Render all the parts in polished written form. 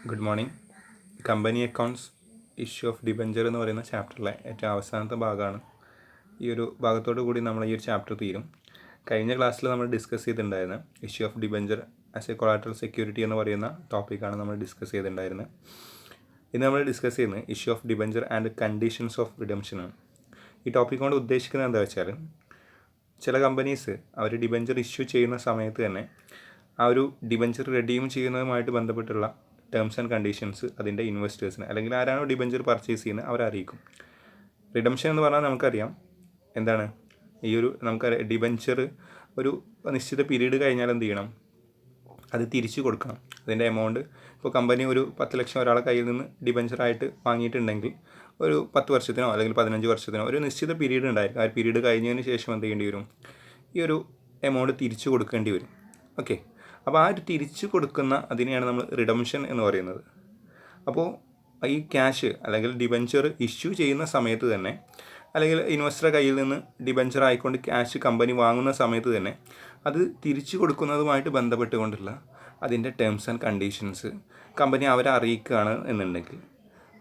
Good morning. Company accounts issue of debenture എന്ന് പറയുന്ന ചാപ്റ്ററിലെ ഏറ്റവും അവസാനത്തെ ഭാഗമാണ്. ഈ ഒരു ഭാഗത്തോടു കൂടി നമ്മൾ ഈ ഒരു ചാപ്റ്റർ തീരും. കഴിഞ്ഞ ക്ലാസ്സിൽ നമ്മൾ ഡിസ്കസ് ചെയ്തിട്ടുണ്ടായിരുന്നത് issue of debenture as A collateral security എന്ന് പറയുന്ന ടോപ്പിക്കാണ് നമ്മൾ ഡിസ്കസ് ചെയ്തിട്ടുണ്ടായിരുന്നത്. ഇന്ന് നമ്മൾ ഡിസ്കസ് ചെയ്യുന്നത് issue of debenture and conditions of റിഡംഷനാണ്. ഈ ടോപ്പിക് കൊണ്ട് ഉദ്ദേശിക്കുന്നത് എന്താ വെച്ചാൽ, ചില കമ്പനീസ് അവർ ഡിബഞ്ചർ ഇഷ്യൂ ചെയ്യുന്ന സമയത്ത് തന്നെ ആ ഒരു ഡിബഞ്ചർ റെഡീം ചെയ്യുന്നതുമായിട്ട് ബന്ധപ്പെട്ടുള്ള ടേംസ് ആൻഡ് കണ്ടീഷൻസ് അതിൻ്റെ ഇൻവെസ്റ്റേഴ്സിന് അല്ലെങ്കിൽ ആരാണോ ഡിബഞ്ചർ പർച്ചേസ് ചെയ്യുന്നത് അവരെ അറിയിക്കും. റിഡംഷൻ എന്ന് പറഞ്ഞാൽ നമുക്കറിയാം എന്താണ്. ഈ ഒരു നമുക്കറിയാം ഡിബഞ്ചർ ഒരു നിശ്ചിത പീരീഡ് കഴിഞ്ഞാൽ എന്ത് ചെയ്യണം, അത് തിരിച്ചു കൊടുക്കണം. അതിൻ്റെ എമൗണ്ട് ഇപ്പോൾ കമ്പനി ഒരു 10 ലക്ഷം ഒരാളെ കയ്യിൽ നിന്ന് ഡിബഞ്ചറായിട്ട് വാങ്ങിയിട്ടുണ്ടെങ്കിൽ ഒരു 10 വർഷത്തിനോ അല്ലെങ്കിൽ 15 വർഷത്തിനോ ഒരു നിശ്ചിത പീരീഡ് ഉണ്ടായിരിക്കും. ആ പീരീഡ് കഴിഞ്ഞതിന് ശേഷം എന്ത് ചെയ്യേണ്ടി വരും, ഈ ഒരു എമൗണ്ട് തിരിച്ചു കൊടുക്കേണ്ടി വരും. ഓക്കെ, അപ്പോൾ ആ ഒരു തിരിച്ചു കൊടുക്കുന്ന അതിനെയാണ് നമ്മൾ റിഡംഷൻ എന്ന് പറയുന്നത്. അപ്പോൾ ഈ ക്യാഷ് അല്ലെങ്കിൽ ഡിബഞ്ചർ ഇഷ്യൂ ചെയ്യുന്ന സമയത്ത് തന്നെ അല്ലെങ്കിൽ ഇൻവെസ്റ്ററുടെ കയ്യിൽ നിന്ന് ഡിബഞ്ചർ ആയിക്കൊണ്ട് ക്യാഷ് കമ്പനി വാങ്ങുന്ന സമയത്ത് തന്നെ അത് തിരിച്ചു കൊടുക്കുന്നതുമായിട്ട് ബന്ധപ്പെട്ടുകൊണ്ടുള്ള അതിൻ്റെ ടേംസ് ആൻഡ് കണ്ടീഷൻസ് കമ്പനി അവരെ അറിയിക്കുകയാണ് എന്നുണ്ടെങ്കിൽ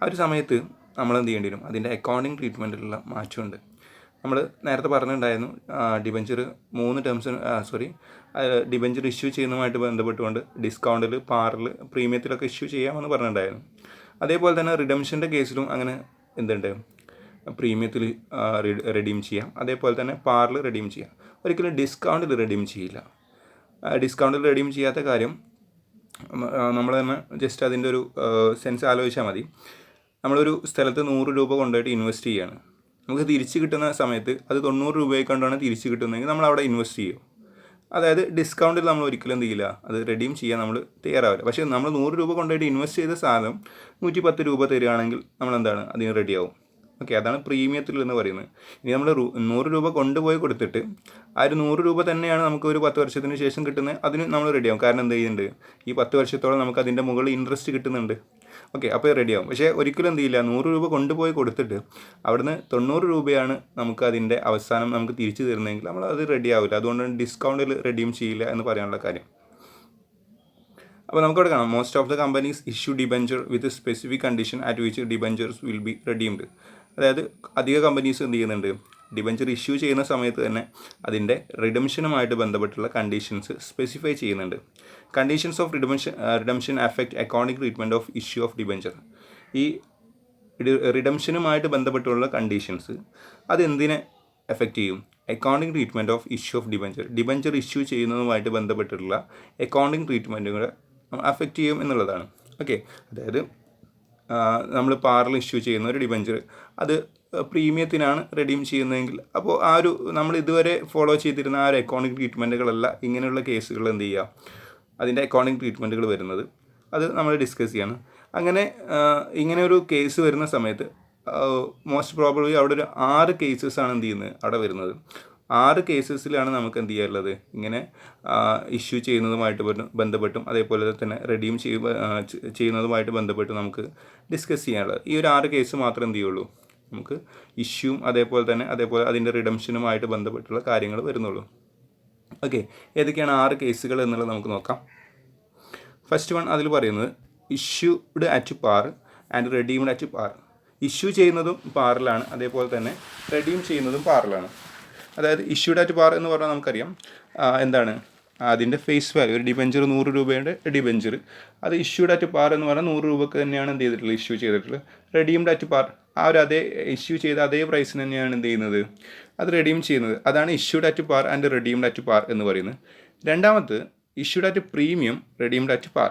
ആ ഒരു സമയത്ത് നമ്മൾ എന്ത് ചെയ്യേണ്ടി വരും, അതിൻ്റെ അക്കൗണ്ടിങ് ട്രീറ്റ്മെൻറ്റിലുള്ള മാറ്റമുണ്ട്. നമ്മൾ നേരത്തെ പറഞ്ഞിട്ടുണ്ടായിരുന്നു ഡിബഞ്ചർ 3 ടേംസ് ഡിബഞ്ചർ ഇഷ്യൂ ചെയ്യുന്നതുമായിട്ട് ബന്ധപ്പെട്ടുകൊണ്ട് ഡിസ്കൗണ്ടിൽ, പാറിൽ, പ്രീമിയത്തിലൊക്കെ ഇഷ്യൂ ചെയ്യാമെന്ന് പറഞ്ഞിട്ടുണ്ടായിരുന്നു. അതേപോലെ തന്നെ റിഡംഷൻ്റെ കേസിലും അങ്ങനെ എന്തുണ്ട്, പ്രീമിയത്തിൽ റെഡീം ചെയ്യാം, അതേപോലെ തന്നെ പാറിൽ റെഡീം ചെയ്യാം. ഒരിക്കലും ഡിസ്കൗണ്ടിൽ റെഡീം ചെയ്യില്ല. ഡിസ്കൗണ്ടിൽ റെഡീം ചെയ്യാത്ത കാര്യം നമ്മൾ തന്നെ ജസ്റ്റ് അതിൻ്റെ ഒരു സെൻസ് ആലോചിച്ചാൽ മതി. നമ്മളൊരു സ്ഥലത്ത് 100 രൂപ കൊണ്ടുപോയിട്ട് ഇൻവെസ്റ്റ് ചെയ്യുകയാണ്. നമുക്ക് തിരിച്ച് കിട്ടുന്ന സമയത്ത് അത് 90 രൂപയെ കൊണ്ടാണ് തിരിച്ച് കിട്ടുന്നതെങ്കിൽ നമ്മൾ അവിടെ ഇൻവെസ്റ്റ് ചെയ്യും. അതായത് ഡിസ്കൗണ്ടിൽ നമ്മൾ ഒരിക്കലും എന്ത് ചെയ്യില്ല, അത് റെഡീം ചെയ്യാൻ നമ്മൾ തയ്യാറാവില്ല. പക്ഷേ നമ്മൾ 100 രൂപ കൊണ്ടുപോയിട്ട് ഇൻവെസ്റ്റ് ചെയ്ത സാധനം 110 രൂപ തരികയാണെങ്കിൽ നമ്മൾ എന്താണ്, അതിന് റെഡിയാവും. ഓക്കെ, അതാണ് പ്രീമിയത്തിൽ എന്ന് പറയുന്നത്. ഇനി നമ്മൾ 100 രൂപ കൊണ്ടുപോയി കൊടുത്തിട്ട് ആ ഒരു 100 രൂപ തന്നെയാണ് നമുക്ക് ഒരു 10 വർഷത്തിന് ശേഷം കിട്ടുന്നത്, അതിന് നമ്മൾ റെഡിയാവും. കാരണം എന്ത് ചെയ്യുന്നുണ്ട്, ഈ 10 വർഷത്തോളം നമുക്ക് അതിൻ്റെ മുകളിൽ ഇൻട്രസ്റ്റ് കിട്ടുന്നുണ്ട്. ഓക്കെ, അപ്പോൾ റെഡിയാവും. പക്ഷേ ഒരിക്കലും എന്ത് ചെയ്യില്ല, 100 രൂപ കൊണ്ടുപോയി കൊടുത്തിട്ട് അവിടുന്ന് 90 രൂപയാണ് നമുക്ക് അതിൻ്റെ അവസാനം നമുക്ക് തിരിച്ചു തരുന്നതെങ്കിൽ നമ്മൾ അത് റെഡിയാവില്ല. അതുകൊണ്ടാണ് ഡിസ്കൗണ്ടിൽ റെഡീം ചെയ്യില്ല എന്ന് പറയാനുള്ള കാര്യം. അപ്പോൾ നമുക്കവിടെ കാണാം, most of the companies issue debenture with specific condition at which debentures will be redeemed. അതായത് അധിക കമ്പനീസ് എന്ത് ചെയ്യുന്നുണ്ട്, ഡിബഞ്ചർ ഇഷ്യൂ ചെയ്യുന്ന സമയത്ത് തന്നെ അതിൻ്റെ റിഡംഷനുമായിട്ട് ബന്ധപ്പെട്ടുള്ള കണ്ടീഷൻസ് സ്പെസിഫൈ ചെയ്യുന്നുണ്ട്. Conditions of redemption affect accounting treatment of issue of debenture. ഈ റിഡംഷനുമായിട്ട് ബന്ധപ്പെട്ടുള്ള കണ്ടീഷൻസ് അതെന്തിനെ എഫക്റ്റ് ചെയ്യും, accounting treatment of issue of debenture. Debenture issue ചെയ്യുന്നതുമായിട്ട് ബന്ധപ്പെട്ടിട്ടുള്ള അക്കൗണ്ടിങ് ട്രീറ്റ്മെൻറ്റുകൾ അഫക്റ്റ് ചെയ്യും എന്നുള്ളതാണ്. ഓക്കെ, അതായത് നമ്മൾ പാറിൽ ഇഷ്യൂ ചെയ്യുന്ന ഒരു ഡിബഞ്ചർ അത് പ്രീമിയത്തിനാണ് റെഡീം ചെയ്യുന്നതെങ്കിൽ അപ്പോൾ ആ ഒരു നമ്മൾ ഇതുവരെ ഫോളോ ചെയ്തിരുന്ന ആ ഒരു അക്കൗണ്ടിങ് ട്രീറ്റ്മെൻറ്റുകളല്ല ഇങ്ങനെയുള്ള കേസുകൾ എന്ത് ചെയ്യുക, അതിൻ്റെ അക്കൗണ്ടിങ് ട്രീറ്റ്മെൻറ്റുകൾ വരുന്നത് അത് നമ്മൾ ഡിസ്കസ് ചെയ്യണം. അങ്ങനെ ഇങ്ങനെ ഒരു കേസ് വരുന്ന സമയത്ത് മോസ്റ്റ് പ്രോബബ്ലി അവിടെ ഒരു 6 കേസസാണ് എന്ത് ചെയ്യുന്നത് അവിടെ വരുന്നത്. 6 കേസസിലാണ് നമുക്ക് എന്ത് ചെയ്യാറുള്ളത്, ഇങ്ങനെ ഇഷ്യൂ ചെയ്യുന്നതുമായിട്ട് ബന്ധപ്പെട്ടും അതേപോലെ തന്നെ റെഡീം ചെയ്യുന്നതുമായിട്ട് ബന്ധപ്പെട്ട് നമുക്ക് ഡിസ്കസ് ചെയ്യാനുള്ളത്. ഈ ഒരു 6 കേസ് മാത്രമേ എന്ത് ചെയ്യുള്ളൂ, നമുക്ക് ഇഷ്യൂവും അതേപോലെ അതിൻ്റെ റിഡംഷനുമായിട്ട് ബന്ധപ്പെട്ടുള്ള കാര്യങ്ങൾ വരുന്നുള്ളൂ. ഓക്കെ, ഏതൊക്കെയാണ് 6 കേസുകൾ എന്നുള്ളത് നമുക്ക് നോക്കാം. ഫസ്റ്റ് വൺ അതിൽ പറയുന്നത് issued at par and redeemed at par. Issue ചെയ്യുന്നതും പാറിലാണ്, അതേപോലെ തന്നെ റെഡീം ചെയ്യുന്നതും പാറിലാണ്. അതായത് ഇഷ്യൂഡ് അറ്റ് പാർ എന്ന് പറഞ്ഞാൽ നമുക്കറിയാം എന്താണ്, അതിൻ്റെ ഫേസ് വാല്യൂ ഒരു ഡിബഞ്ചർ 100 രൂപയുടെ ഡിബഞ്ചർ അത് ഇഷ്യൂഡ് അറ്റ് പാർ എന്ന് പറഞ്ഞാൽ 100 രൂപക്ക് തന്നെയാണ് എന്ത് ചെയ്തിട്ടുള്ളത്, ഇഷ്യൂ ചെയ്തിട്ടുള്ളത്. റെഡീംഡ് അറ്റ് പാർ ആ ഒരു അതേ ഇഷ്യൂ ചെയ്ത അതേ പ്രൈസിന് തന്നെയാണ് എന്ത് ചെയ്യുന്നത്, അത് റെഡീം ചെയ്യുന്നത്. അതാണ് issued at par and redeemed at par എന്ന് പറയുന്നത്. രണ്ടാമത് issued at premium redeemed at par.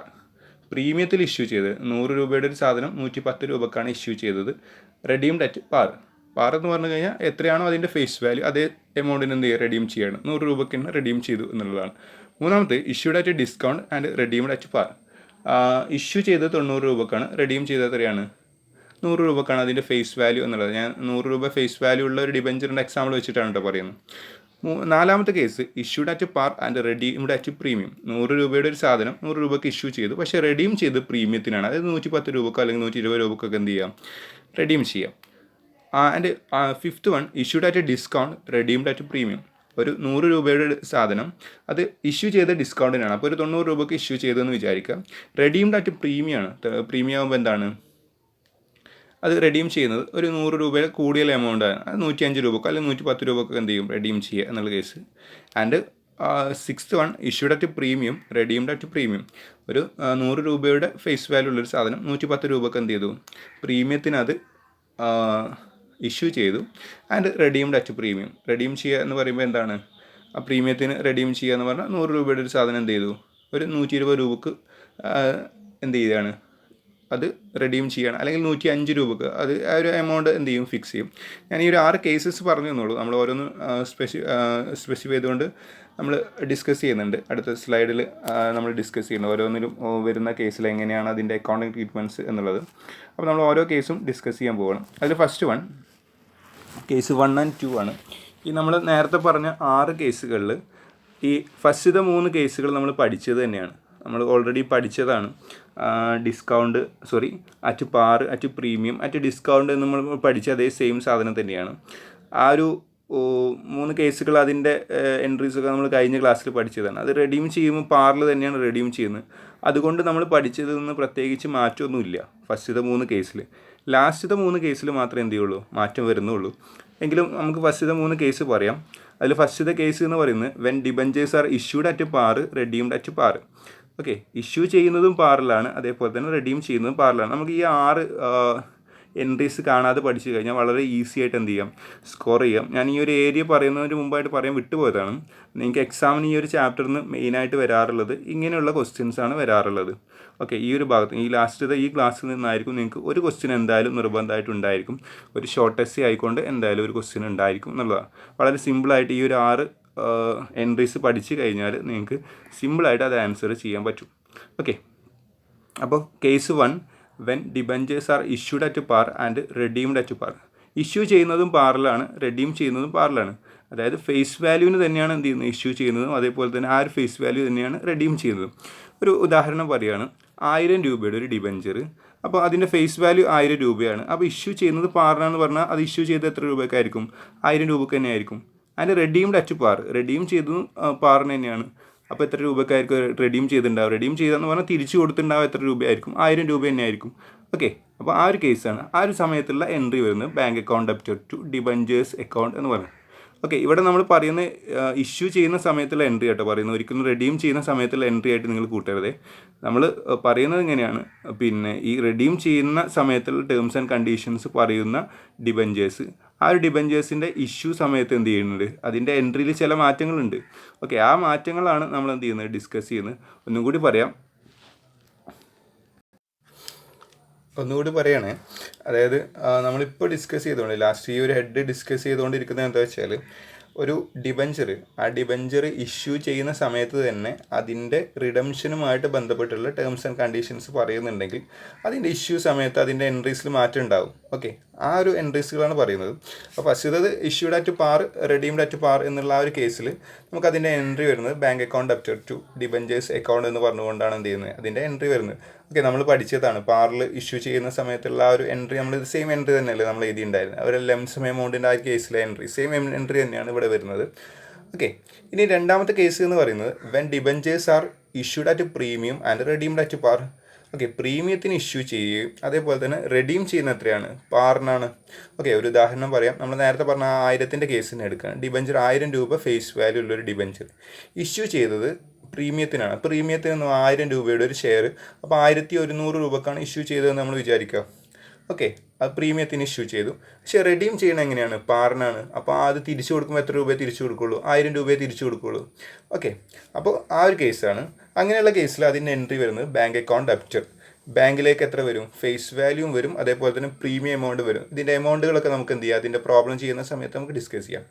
പ്രീമിയത്തിൽ ഇഷ്യൂ ചെയ്തത് 100 രൂപയുടെ ഒരു സാധനം 110 രൂപക്കാണ് ഇഷ്യൂ ചെയ്തത്. റെഡീംഡ് അറ്റ് പാർ. പാർ എന്ന് പറഞ്ഞു കഴിഞ്ഞാൽ എത്രയാണോ അതിൻ്റെ ഫേസ് വാല്യൂ അതേ എമൗണ്ടിന് എന്ത് ചെയ്യുക, റെഡീം ചെയ്യണം. 100 രൂപയ്ക്ക് തന്നെ റെഡീം ചെയ്തു എന്നുള്ളതാണ്. മൂന്നാമത്തെ issued at discount and redeemed at par. Issue ചെയ്തത് 90 രൂപക്കാണ്, റെഡീം ചെയ്തത് എത്രയാണ്, 100 രൂപക്കാണ് അതിൻ്റെ ഫേസ് വാല്യൂ എന്നുള്ളത്. ഞാൻ 100 രൂപ ഫേസ് വാല്യൂ ഉള്ള ഒരു ഡിബഞ്ചറിൻ്റെ എക്സാമ്പിൾ വെച്ചിട്ടാണ് കേട്ടോ പറയുന്നത്. നാലാമത്തെ case issued at par and redeemed at premium. 100 രൂപയുടെ ഒരു സാധനം 100 രൂപയ്ക്ക് ഇഷ്യൂ ചെയ്തു, പക്ഷേ റെഡീം ചെയ്ത് പ്രീമിയത്തിനാണ്. അതായത് 110 രൂപക്കോ അല്ലെങ്കിൽ 120 രൂപക്കൊക്കെ എന്ത് ചെയ്യാം, റെഡീം ചെയ്യാം. And fifth one issued at discount redeemed at premium. ഒരു 100 രൂപയുടെ സാധനം അത് ഇഷ്യൂ ചെയ്ത ഡിസ്കൗണ്ടിനാണ്. അപ്പോൾ ഒരു 90 രൂപയ്ക്ക് ഇഷ്യൂ ചെയ്തതെന്ന് വിചാരിക്കാം. Redeemed at പ്രീമിയമാണ്. പ്രീമിയം ആകുമ്പോൾ എന്താണ്, അത് റെഡീം ചെയ്യുന്നത് ഒരു 100 രൂപയുടെ കൂടിയ എമൗണ്ടാണ്. അത് 105 രൂപക്കോ അല്ലെങ്കിൽ 110 രൂപക്കോ എന്ത് ചെയ്യും, റെഡീം ചെയ്യുക എന്നുള്ള case. And 6th one issued at premium, redeemed at premium. ഒരു 100 രൂപയുടെ ഫേസ് വാല്യൂ ഉള്ളൊരു സാധനം 110 രൂപക്ക് എന്ത് ചെയ്തു, പ്രീമിയത്തിന് അത് ഇഷ്യൂ ചെയ്തു. And redeemed at premium. Redeem ചെയ്യുക എന്ന് പറയുമ്പോൾ എന്താണ്, ആ പ്രീമിയത്തിന് റെഡീം ചെയ്യുക എന്ന് പറഞ്ഞാൽ 100 രൂപയുടെ ഒരു സാധനം എന്ത് ചെയ്തു, ഒരു 120 രൂപക്ക് എന്ത് ചെയ്യുകയാണ്, അത് റെഡീം ചെയ്യണം. അല്ലെങ്കിൽ 105 രൂപക്ക് അത് ആ ഒരു എമൗണ്ട് എന്ത് ചെയ്യും, ഫിക്സ് ചെയ്യും. ഞാൻ ഈ ഒരു 6 കേസസ് പറഞ്ഞു തന്നുള്ളൂ. നമ്മൾ ഓരോന്ന് സ്പെസിഫൈ ചെയ്തുകൊണ്ട് നമ്മൾ ഡിസ്കസ് ചെയ്യുന്നുണ്ട്. അടുത്ത സ്ലൈഡിൽ നമ്മൾ ഡിസ്കസ് ചെയ്യുന്നത് ഓരോന്നിലും വരുന്ന കേസിൽ എങ്ങനെയാണ് അതിൻ്റെ അക്കൗണ്ടിങ് ട്രീറ്റ്മെൻറ്റ്സ് എന്നുള്ളത്. അപ്പോൾ നമ്മൾ ഓരോ കേസും ഡിസ്കസ് ചെയ്യാൻ പോകണം. അതിൽ ഫസ്റ്റ് വൺ കേസ് 1 and 2 ആണ്. ഈ നമ്മൾ നേരത്തെ പറഞ്ഞ 6 കേസുകളിൽ ഈ ഫസ്റ്റത്തെ 3 കേസുകൾ നമ്മൾ പഠിച്ചത് തന്നെയാണ്, നമ്മൾ ഓൾറെഡി പഠിച്ചതാണ്. At par, at premium, at discount എന്ന് നമ്മൾ പഠിച്ച അതേ സെയിം സാധനം തന്നെയാണ്. ആ ഒരു 3 കേസുകൾ അതിൻ്റെ എൻട്രീസൊക്കെ നമ്മൾ കഴിഞ്ഞ ക്ലാസ്സിൽ പഠിച്ചതാണ്. അത് റെഡീം ചെയ്യുമ്പോൾ പാറിൽ തന്നെയാണ് റെഡീം ചെയ്യുന്നത്. അതുകൊണ്ട് നമ്മൾ പഠിച്ചതിൽ നിന്ന് പ്രത്യേകിച്ച് മാറ്റമൊന്നുമില്ല ഫസ്റ്റത്തെ 3 കേസിൽ. ലാസ്റ്റത്തെ 3 കേസിൽ മാത്രമേ എന്ത് ചെയ്യുള്ളൂ, മാറ്റം വരുന്നുള്ളൂ. എങ്കിലും നമുക്ക് ഫസ്റ്റത്തെ 3 കേസ് പറയാം. അതിൽ ഫസ്റ്റത്തെ കേസ് എന്ന് പറയുന്നത് when debentures are issued at par, redeemed at par. Okay, issue ചെയ്യുന്നതും പാറിലാണ്, അതേപോലെ തന്നെ റെഡീം ചെയ്യുന്നതും പാറിലാണ്. നമുക്ക് ഈ 6 എൻട്രീസ് കാണാതെ പഠിച്ചു കഴിഞ്ഞാൽ വളരെ ഈസി ആയിട്ട് എന്ത് ചെയ്യാം, സ്കോർ ചെയ്യാം. ഞാൻ ഈ ഒരു ഏരിയ പറയുന്നതിന് മുമ്പായിട്ട് പറയാൻ വിട്ടുപോയതാണ്. നിങ്ങൾക്ക് എക്സാമിന് ഈ ഒരു ചാപ്റ്ററിൽ നിന്ന് മെയിനായിട്ട് വരാറുള്ളത് ഇങ്ങനെയുള്ള ക്വസ്റ്റ്യൻസാണ് വരാറുള്ളത്. ഓക്കെ, ഈ ഒരു ഭാഗത്ത് ഈ ലാസ്റ്റത്തെ ഈ ക്ലാസ്സിൽ നിന്നായിരിക്കും നിങ്ങൾക്ക് ഒരു ക്വസ്റ്റ്യൻ എന്തായാലും നിർബന്ധമായിട്ടുണ്ടായിരിക്കും. ഒരു ഷോർട്ട് എസ്സേ ആയിക്കൊണ്ട് എന്തായാലും ഒരു ക്വസ്റ്റ്യൻ ഉണ്ടായിരിക്കും എന്നുള്ളതാണ്. വളരെ സിമ്പിളായിട്ട് ഈ ഒരു 6 എൻട്രീസ് പഠിച്ചു കഴിഞ്ഞാൽ നിങ്ങൾക്ക് സിമ്പിളായിട്ട് അത് ആൻസർ ചെയ്യാൻ പറ്റും. ഓക്കെ, അപ്പോൾ case 1 when debentures are issued at par and redeemed at par. Issue ചെയ്യുന്നതും പാറിലാണ്, റെഡീം ചെയ്യുന്നതും പാറിലാണ്. അതായത് ഫേസ് വാല്യൂവിന് തന്നെയാണ് എന്ത് ചെയ്യുന്നത്, ഇഷ്യൂ ചെയ്യുന്നതും അതേപോലെ തന്നെ ആ ഒരു ഫേസ് വാല്യൂ തന്നെയാണ് റെഡീം ചെയ്യുന്നതും. ഒരു ഉദാഹരണം പറയുകയാണ്, 1000 രൂപയുടെ ഒരു ഡിബഞ്ചർ. അപ്പോൾ അതിൻ്റെ ഫേസ് വാല്യൂ 1000 രൂപയാണ്. അപ്പോൾ ഇഷ്യൂ ചെയ്യുന്നത് പാറിനാന്ന് പറഞ്ഞാൽ അത് ഇഷ്യൂ ചെയ്ത് എത്ര രൂപയ്ക്കായിരിക്കും, 1000 രൂപയ്ക്ക് തന്നെ ആയിരിക്കും. അതിൻ്റെ റെഡീംഡ് അറ്റ് പാർ, റെഡീം ചെയ്തതും പാറിന് തന്നെയാണ്. അപ്പോൾ എത്ര രൂപയ്ക്കായിരിക്കും റെഡീം ചെയ്തിട്ടുണ്ടാവും, റെഡീം ചെയ്തെന്ന് പറഞ്ഞാൽ തിരിച്ചു കൊടുത്തിട്ടുണ്ടാവും എത്ര രൂപയായിരിക്കും, 1000 രൂപ തന്നെ ആയിരിക്കും. ഓക്കെ, അപ്പോൾ ആ ഒരു കേസാണ്. ആ ഒരു സമയത്തുള്ള എൻട്രി വരുന്നത് bank account debtor to debentures account എന്ന് പറയുന്നത്. ഓക്കെ, ഇവിടെ നമ്മൾ പറയുന്ന ഇഷ്യൂ ചെയ്യുന്ന സമയത്തുള്ള എൻട്രി ആയിട്ട് പറയുന്നത്, ഒരിക്കലും റെഡീം ചെയ്യുന്ന സമയത്തുള്ള എൻട്രി ആയിട്ട് നിങ്ങൾ കൂട്ടരുതേ. നമ്മൾ പറയുന്നത് എങ്ങനെയാണ്, പിന്നെ ഈ റെഡീം ചെയ്യുന്ന സമയത്തുള്ള ടേംസ് ആൻഡ് കണ്ടീഷൻസ് പറയുന്ന ഡിബഞ്ചേഴ്സ്, ആ ഒരു ഡിബഞ്ചേഴ്സിൻ്റെ ഇഷ്യൂ സമയത്ത് എന്ത് ചെയ്യുന്നുണ്ട്, അതിൻ്റെ എൻട്രിയിൽ ചില മാറ്റങ്ങളുണ്ട്. ഓക്കെ, ആ മാറ്റങ്ങളാണ് നമ്മൾ എന്ത് ചെയ്യുന്നത്, ഡിസ്കസ് ചെയ്യുന്നത്. ഒന്നുകൂടി പറയണേ. അതായത് നമ്മളിപ്പോൾ ഡിസ്കസ് ചെയ്തുകൊണ്ട് ലാസ്റ്റ് ഈ ഒരു ഹെഡ് ഡിസ്കസ് ചെയ്തുകൊണ്ടിരിക്കുന്നത് എന്താ വെച്ചാൽ, ഒരു ഡിബഞ്ചർ, ആ ഡിബഞ്ചർ ഇഷ്യൂ ചെയ്യുന്ന സമയത്ത് തന്നെ അതിൻ്റെ റിഡംഷനുമായിട്ട് ബന്ധപ്പെട്ടുള്ള ടേംസ് ആൻഡ് കണ്ടീഷൻസ് പറയുന്നുണ്ടെങ്കിൽ അതിൻ്റെ ഇഷ്യൂ സമയത്ത് അതിൻ്റെ എൻട്രീസിൽ മാറ്റം ഉണ്ടാവും. ഓക്കെ, ആ ഒരു എൻട്രീസുകളാണ് പറയുന്നത്. അപ്പോൾ ഫസ്റ്റത് issued at par, redeemed at par എന്നുള്ള ആ ഒരു കേസിൽ നമുക്കതിൻ്റെ എൻട്രി വരുന്നത് bank account debtor to debentures account എന്ന് പറഞ്ഞുകൊണ്ടാണ് എന്ത് ചെയ്യുന്നത്, അതിൻ്റെ എൻട്രി വരുന്നത്. ഓക്കെ, നമ്മൾ പഠിച്ചതാണ് പാറിൽ ഇഷ്യൂ ചെയ്യുന്ന സമയത്തുള്ള ആ ഒരു എൻട്രി, നമ്മൾ സെയിം എൻട്രി തന്നെയല്ലേ നമ്മൾ എഴുതിയിട്ടുണ്ടായിരുന്നത്. അവർ ലംസം എമൗണ്ടിൻ്റെ ആ കേസിലെ എൻട്രി സെയിം എൻട്രി തന്നെയാണ് ഇവിടെ വരുന്നത്. ഓക്കെ, ഇനി രണ്ടാമത്തെ കേസ് എന്ന് പറയുന്നത് when debentures are issued at premium and redeemed at par. Okay, പ്രീമിയത്തിന് ഇഷ്യൂ ചെയ്യുകയും അതേപോലെ തന്നെ റെഡീം ചെയ്യുന്ന എത്രയാണ്, പാറിനാണ്. ഓക്കെ, ഒരു ഉദാഹരണം പറയാം. നമ്മൾ നേരത്തെ പറഞ്ഞ 1000ൻ്റെ കേസിന് എടുക്കുകയാണ്. ഡിബഞ്ചർ 1000 രൂപ ഫേസ് വാല്യൂ ഉള്ളൊരു ഡിബഞ്ചർ ഇഷ്യൂ ചെയ്തത് പ്രീമിയത്തിനാണ്. പ്രീമിയത്തിന് 1000 രൂപയുടെ ഒരു ഷെയർ, അപ്പോൾ 1100 രൂപക്കാണ് ഇഷ്യൂ ചെയ്തതെന്ന് നമ്മൾ വിചാരിക്കുക. ഓക്കെ, അത് പ്രീമിയത്തിന് ഇഷ്യൂ ചെയ്തു. പക്ഷേ റെഡീം ചെയ്യണം എങ്ങനെയാണ്, പാറിനാണ്. അപ്പോൾ അത് തിരിച്ചു കൊടുക്കുമ്പോൾ എത്ര രൂപയെ തിരിച്ചു കൊടുക്കുള്ളൂ, 1000 രൂപയെ തിരിച്ചു കൊടുക്കുള്ളൂ. ഓക്കെ, അപ്പോൾ ആ ഒരു കേസാണ്. അങ്ങനെയുള്ള കേസിൽ അതിൻ്റെ എൻട്രി വരുന്നത് ബാങ്ക് അക്കൗണ്ട് ഡെപ്റ്റർ. ബാങ്കിലേക്ക് എത്ര വരും, ഫേസ് വാല്യൂവും വരും, അതേപോലെ തന്നെ പ്രീമിയം എമൗണ്ട് വരും. ഇതിൻ്റെ എമൗണ്ടുകളൊക്കെ നമുക്ക് എന്ത് ചെയ്യാം, അതിൻ്റെ പ്രോബ്ലം ചെയ്യുന്ന സമയത്ത് നമുക്ക് ഡിസ്കസ് ചെയ്യാം.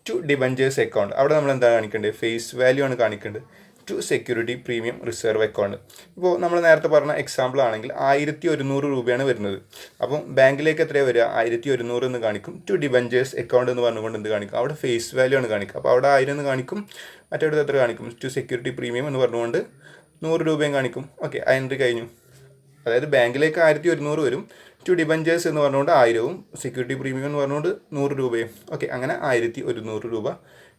ടു ഡിബഞ്ചേഴ്സ് അക്കൗണ്ട്, അവിടെ നമ്മൾ എന്താണ് കാണിക്കേണ്ടത്, ഫേസ് വാല്യൂ ആണ് കാണിക്കേണ്ടത്. To security premium reserve account. ഇപ്പോൾ നമ്മൾ നേരത്തെ പറഞ്ഞ എക്സാമ്പിൾ ആണെങ്കിൽ 1100 രൂപയാണ് വരുന്നത്. അപ്പം ബാങ്കിലേക്ക് എത്രയാണ് വരിക, 1100 എന്ന് കാണിക്കും. ടു ഡിബഞ്ചേഴ്സ് അക്കൗണ്ട് എന്ന് പറഞ്ഞുകൊണ്ട് എന്ത് കാണിക്കും, അവിടെ ഫേസ് വാല്യൂ ആണ് കാണിക്കുക. അപ്പോൾ അവിടെ 1000 എന്ന് കാണിക്കും, മറ്റേടത്ത് എത്ര കാണിക്കും, ടു സെക്യൂരിറ്റി പ്രീമിയം എന്ന് പറഞ്ഞുകൊണ്ട് 100 രൂപയും കാണിക്കും. ഓക്കെ, ആ എൻട്രി കഴിഞ്ഞു. അതായത് ബാങ്കിലേക്ക് 1100 വരും, ടു ഡിബഞ്ചേഴ്സ് എന്ന് പറഞ്ഞുകൊണ്ട് 1000വും സെക്യൂരിറ്റി പ്രീമിയം എന്ന് പറഞ്ഞുകൊണ്ട് 100 രൂപയും. ഓക്കെ, അങ്ങനെ 1100 രൂപ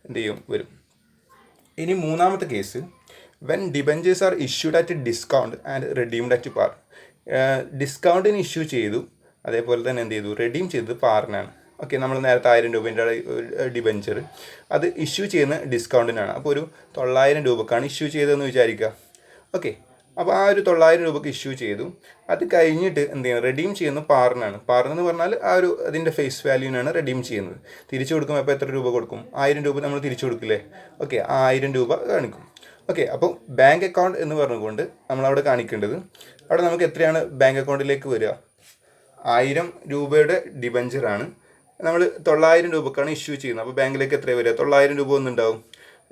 എന്ത് ചെയ്യും വരും. ഇനി മൂന്നാമത്തെ case, when debentures are issued at discount and redeemed at par. ഡിസ്കൗണ്ടിന് ഇഷ്യൂ ചെയ്തു, അതേപോലെ തന്നെ എന്ത് ചെയ്തു, റെഡീം ചെയ്തത് പാറിനാണ്. ഓക്കെ, നമ്മൾ നേരത്തെ 1000 രൂപേൻ്റെ ഡിബഞ്ചർ അത് ഇഷ്യൂ ചെയ്യുന്ന ഡിസ്കൗണ്ടിനാണ്. അപ്പോൾ ഒരു 900 രൂപക്കാണ് ഇഷ്യൂ ചെയ്തതെന്ന് വിചാരിക്കുക. ഓക്കെ, അപ്പോൾ ആ ഒരു 900 രൂപയ്ക്ക് ഇഷ്യൂ ചെയ്തു. അത് കഴിഞ്ഞിട്ട് എന്ത് ചെയ്യണം, റെഡീം ചെയ്യുന്നത് പാറിനാണ്. പാറെന്ന് പറഞ്ഞാൽ ആ ഒരു അതിൻ്റെ ഫേസ് വാല്യൂവിനാണ് റെഡീം ചെയ്യുന്നത്. തിരിച്ചു കൊടുക്കുമ്പോൾ അപ്പോൾ എത്ര രൂപ കൊടുക്കും? 1000 രൂപ നമ്മൾ തിരിച്ചു കൊടുക്കില്ലേ? ഓക്കെ, ആ 1000 രൂപ കാണിക്കും. ഓക്കെ, അപ്പോൾ ബാങ്ക് അക്കൗണ്ട് എന്ന് പറഞ്ഞുകൊണ്ട് നമ്മളവിടെ കാണിക്കേണ്ടത്, അവിടെ നമുക്ക് എത്രയാണ് ബാങ്ക് അക്കൗണ്ടിലേക്ക് വരിക? 1000 രൂപയുടെ ഡിബഞ്ചറാണ്, നമ്മൾ 900 രൂപക്കാണ് ഇഷ്യൂ ചെയ്യുന്നത്. അപ്പോൾ ബാങ്കിലേക്ക് എത്ര വരിക? 900 രൂപ ഒന്നുണ്ടാവും.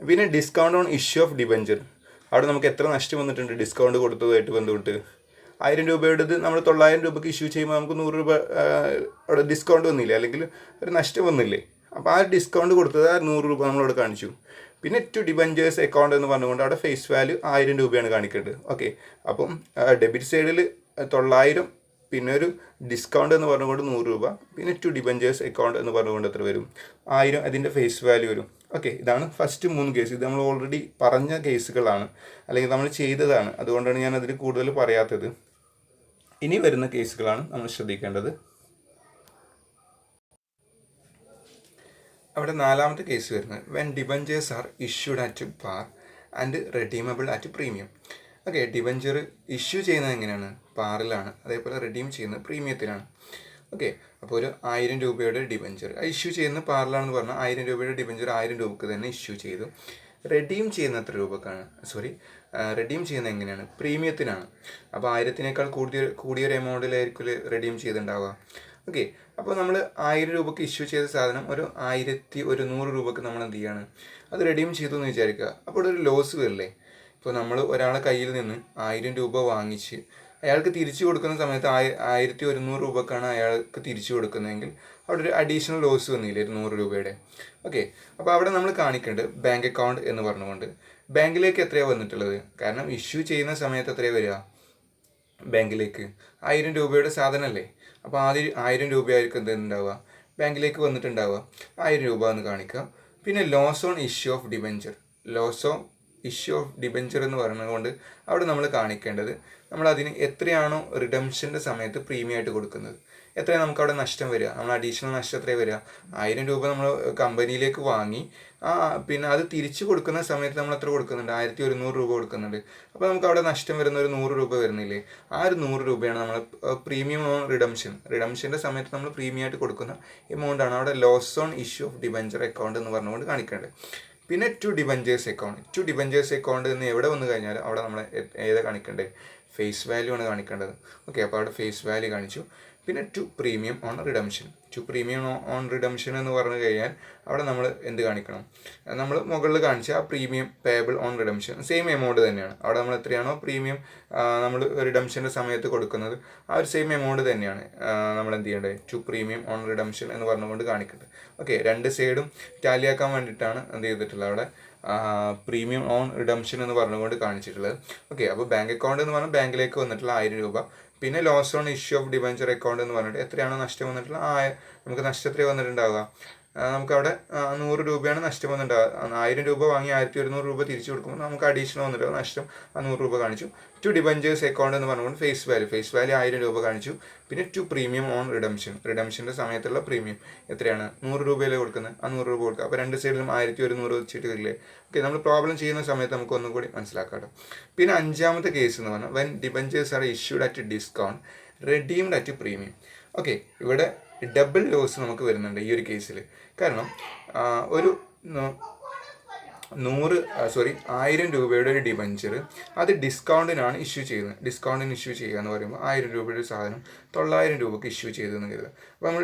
പിന്നെ discount on issue of debenture, അവിടെ നമുക്ക് എത്ര നഷ്ടം വന്നിട്ടുണ്ട് ഡിസ്കൗണ്ട് കൊടുത്തതായിട്ട് ബന്ധപ്പെട്ട്? 1000 രൂപയുടേത് നമ്മൾ 900 രൂപയ്ക്ക് ഇഷ്യൂ ചെയ്യുമ്പോൾ നമുക്ക് 100 രൂപ അവിടെ ഡിസ്കൗണ്ട് വന്നില്ലേ, അല്ലെങ്കിൽ ഒരു നഷ്ടം വന്നില്ലേ? അപ്പോൾ ആ ഡിസ്കൗണ്ട് കൊടുത്തത് 100 രൂപ നമ്മളവിടെ കാണിച്ചു. പിന്നെ ടു ഡിബഞ്ചേഴ്സ് അക്കൗണ്ട് എന്ന് പറഞ്ഞുകൊണ്ട് അവിടെ ഫേസ് വാല്യൂ 1000 രൂപയാണ് കാണിക്കേണ്ടത്. ഓക്കെ, അപ്പം ഡെബിറ്റ് സൈഡിൽ 900, പിന്നെ ഒരു ഡിസ്കൗണ്ട് എന്ന് പറഞ്ഞുകൊണ്ട് 100 രൂപ, പിന്നെ ടു ഡിബഞ്ചേഴ്സ് അക്കൗണ്ട് എന്ന് പറഞ്ഞുകൊണ്ട് എത്ര വരും? 1000 അതിൻ്റെ ഫേസ് വാല്യൂ വരും. ഓക്കെ, ഇതാണ് ഫസ്റ്റ് 3 കേസ്. ഇത് നമ്മൾ ഓൾറെഡി പറഞ്ഞ കേസുകളാണ്, അല്ലെങ്കിൽ നമ്മൾ ചെയ്തതാണ്, അതുകൊണ്ടാണ് ഞാൻ അതിൽ കൂടുതൽ പറയാത്തത്. ഇനി വരുന്ന കേസുകളാണ് നമ്മൾ ശ്രദ്ധിക്കേണ്ടത്. അവിടെ 4ാമത്തെ കേസ് വരുന്നത്, when debentures are issued at par and redeemable at premium. Okay, debenture issue ചെയ്യുന്നത് എങ്ങനെയാണ്? പാറിലാണ്. അതേപോലെ റെഡീം ചെയ്യുന്നത് പ്രീമിയത്തിലാണ്. ഓക്കെ, അപ്പോൾ ഒരു 1000 രൂപയുടെ ഡിബഞ്ചർ ഇഷ്യൂ ചെയ്യുന്ന പാറിലാണെന്ന് പറഞ്ഞാൽ 1000 രൂപയുടെ ഡിബഞ്ചർ 1000 രൂപക്ക് തന്നെ ഇഷ്യൂ ചെയ്തു. റെഡീം ചെയ്യുന്ന എത്ര രൂപക്കാണ്? റെഡീം ചെയ്യുന്നത് എങ്ങനെയാണ്? പ്രീമിയത്തിനാണ്. അപ്പോൾ 1000-നേക്കാൾ കൂടിയൊരു എമൗണ്ടിലായിരിക്കും റെഡീം ചെയ്തിട്ടുണ്ടാവുക. ഓക്കെ, അപ്പോൾ നമ്മൾ 1000 രൂപക്ക് ഇഷ്യൂ ചെയ്ത സാധനം ഒരു 1100 രൂപക്ക് നമ്മൾ എന്ത് ചെയ്യാണ്, അത് റെഡീം ചെയ്തു എന്ന് വിചാരിക്കുക. അപ്പോൾ ഒരു ലോസ് വരില്ലേ? ഇപ്പോൾ നമ്മൾ ഒരാളെ കയ്യിൽ നിന്ന് 1000 രൂപ വാങ്ങിച്ച് അയാൾക്ക് തിരിച്ചു കൊടുക്കുന്ന സമയത്ത് 1100 രൂപക്കാണ് അയാൾക്ക് തിരിച്ചു കൊടുക്കുന്നതെങ്കിൽ അവിടെ ഒരു അഡീഷണൽ ലോസ് വന്നില്ലേ 100 രൂപയുടെ. ഓക്കെ, അപ്പോൾ അവിടെ നമ്മൾ കാണിക്കേണ്ടത് ബാങ്ക് അക്കൗണ്ട് എന്ന് പറഞ്ഞുകൊണ്ട് ബാങ്കിലേക്ക് എത്രയാണ് വന്നിട്ടുള്ളത്? കാരണം ഇഷ്യൂ ചെയ്യുന്ന സമയത്ത് എത്രയാണ് വരിക ബാങ്കിലേക്ക്? 1000 രൂപയുടെ സാധനമല്ലേ. അപ്പോൾ ആദ്യം 1000 രൂപയായിരിക്കും എന്തുണ്ടാവുക ബാങ്കിലേക്ക് വന്നിട്ടുണ്ടാവുക. 1000 രൂപ എന്ന് കാണിക്കുക. പിന്നെ loss on issue of debenture, loss on issue of debenture എന്ന് പറയുന്നതുകൊണ്ട് അവിടെ നമ്മൾ കാണിക്കേണ്ടത്, നമ്മൾ അതിന് എത്രയാണോ റിഡംഷൻ്റെ സമയത്ത് പ്രീമിയം ആയിട്ട് കൊടുക്കുന്നത്, എത്രയാണ് നമുക്ക് അവിടെ നഷ്ടം വരിക? നമ്മൾ അഡീഷണൽ നഷ്ടം എത്രയാണ് വരിക? 1000 രൂപ നമ്മൾ കമ്പനിയിലേക്ക് വാങ്ങി, പിന്നെ അത് തിരിച്ചു കൊടുക്കുന്ന സമയത്ത് നമ്മൾ എത്ര കൊടുക്കുന്നുണ്ട്? 1100 രൂപ കൊടുക്കുന്നുണ്ട്. അപ്പോൾ നമുക്ക് അവിടെ നഷ്ടം വരുന്ന ഒരു 100 രൂപ വരുന്നില്ലേ? ആ ഒരു 100 രൂപയാണ് നമ്മൾ പ്രീമിയം ഓൺ റിഡംഷൻ്റെ സമയത്ത് നമ്മൾ പ്രീമിയം ആയിട്ട് കൊടുക്കുന്ന എമൗണ്ടാണ് അവിടെ loss on issue of debenture account എന്ന് പറഞ്ഞുകൊണ്ട് കാണിക്കേണ്ടത്. പിന്നെ ടു ഡിബഞ്ചേഴ്സ് അക്കൗണ്ട് എന്ന് എവിടെ വന്നു കഴിഞ്ഞാൽ അവിടെ നമ്മൾ ഏതാ കാണിക്കേണ്ടത്? ഫേസ് വാല്യൂ ആണ് കാണിക്കേണ്ടത്. ഓക്കെ, അപ്പോൾ അവിടെ ഫേസ് വാല്യൂ കാണിച്ചു. പിന്നെ ടു പ്രീമിയം ഓൺ റിഡംഷൻ എന്ന് പറഞ്ഞു കഴിഞ്ഞാൽ അവിടെ നമ്മൾ എന്ത് കാണിക്കണം? നമ്മൾ മുകളിൽ കാണിച്ച ആ premium payable on redemption same amount തന്നെയാണ്. അവിടെ നമ്മൾ എത്രയാണോ പ്രീമിയം നമ്മൾ റിഡംഷൻ്റെ സമയത്ത് കൊടുക്കുന്നത് ആ ഒരു സെയിം എമൗണ്ട് തന്നെയാണ് നമ്മൾ എന്ത് ചെയ്യേണ്ടത്? ടു പ്രീമിയം ഓൺ റിഡംഷൻ എന്ന് പറഞ്ഞുകൊണ്ട് കാണിക്കേണ്ടത്. ഓക്കെ, രണ്ട് സൈഡും ടാലിയാക്കാൻ വേണ്ടിയിട്ടാണ് എന്ത് ചെയ്തിട്ടുള്ളത് അവിടെ പ്രീമിയം ഓൺ റിഡംഷൻ എന്ന് പറഞ്ഞുകൊണ്ട് കാണിച്ചിട്ടുള്ളത്. ഓക്കെ, അപ്പോൾ ബാങ്ക് അക്കൗണ്ട് എന്ന് പറഞ്ഞാൽ ബാങ്കിലേക്ക് വന്നിട്ടുള്ള 1000 രൂപ. പിന്നെ loss on issue of debenture account എന്ന് പറഞ്ഞിട്ട് എത്രയാണോ നഷ്ടം വന്നിട്ടുള്ള നമുക്ക് നഷ്ടം എത്രയാണ് വന്നിട്ടുണ്ടാവുക? നമുക്കവിടെ 100 രൂപയാണ് നഷ്ടം വന്നിട്ടുണ്ടാവുക. 1000 രൂപ വാങ്ങി 1100 രൂപ തിരിച്ചു കൊടുക്കുമ്പോൾ നമുക്ക് അഡീഷണൽ വന്നിട്ട് നഷ്ടം 100 രൂപ കാണിച്ചു. ടു ഡിബഞ്ചേഴ്സ് അക്കൗണ്ട് എന്ന് പറഞ്ഞുകൊണ്ട് ഫേസ് വാല്യൂ 1000 രൂപ കാണിച്ചു. പിന്നെ ടു പ്രീമിയം ഓൺ റിഡംഷൻ്റെ സമയത്തുള്ള പ്രീമിയം എത്രയാണ്? 100 രൂപയിലേ കൊടുക്കുന്നത്, ആ 100 രൂപ കൊടുക്കുക. അപ്പോൾ രണ്ട് സൈഡിലും 1100 വെച്ചിട്ട് വരില്ലേ? ഓക്കെ, നമ്മൾ പ്രോബ്ലം ചെയ്യുന്ന സമയത്ത് നമുക്ക് ഒന്നും കൂടി മനസ്സിലാക്കാം. പിന്നെ 5ാമത്തെ കേസ് എന്ന് പറഞ്ഞാൽ when debentures are issued at discount redeemed at premium. Okay, ഇവിടെ ഡബിൾ ലോസ് നമുക്ക് വരുന്നുണ്ട് ഈ ഒരു കേസിൽ. കാരണം ഒരു 1000 രൂപയുടെ ഒരു ഡിബഞ്ചർ അത് ഡിസ്കൗണ്ടിനാണ് ഇഷ്യൂ ചെയ്യുന്നത്. ഡിസ്കൗണ്ടിന് ഇഷ്യൂ ചെയ്യുക എന്ന് പറയുമ്പോൾ 1000 രൂപയുടെ ഒരു സാധനം 900 രൂപയ്ക്ക് ഇഷ്യൂ ചെയ്തെന്ന് കരുതുക. അപ്പോൾ നമ്മൾ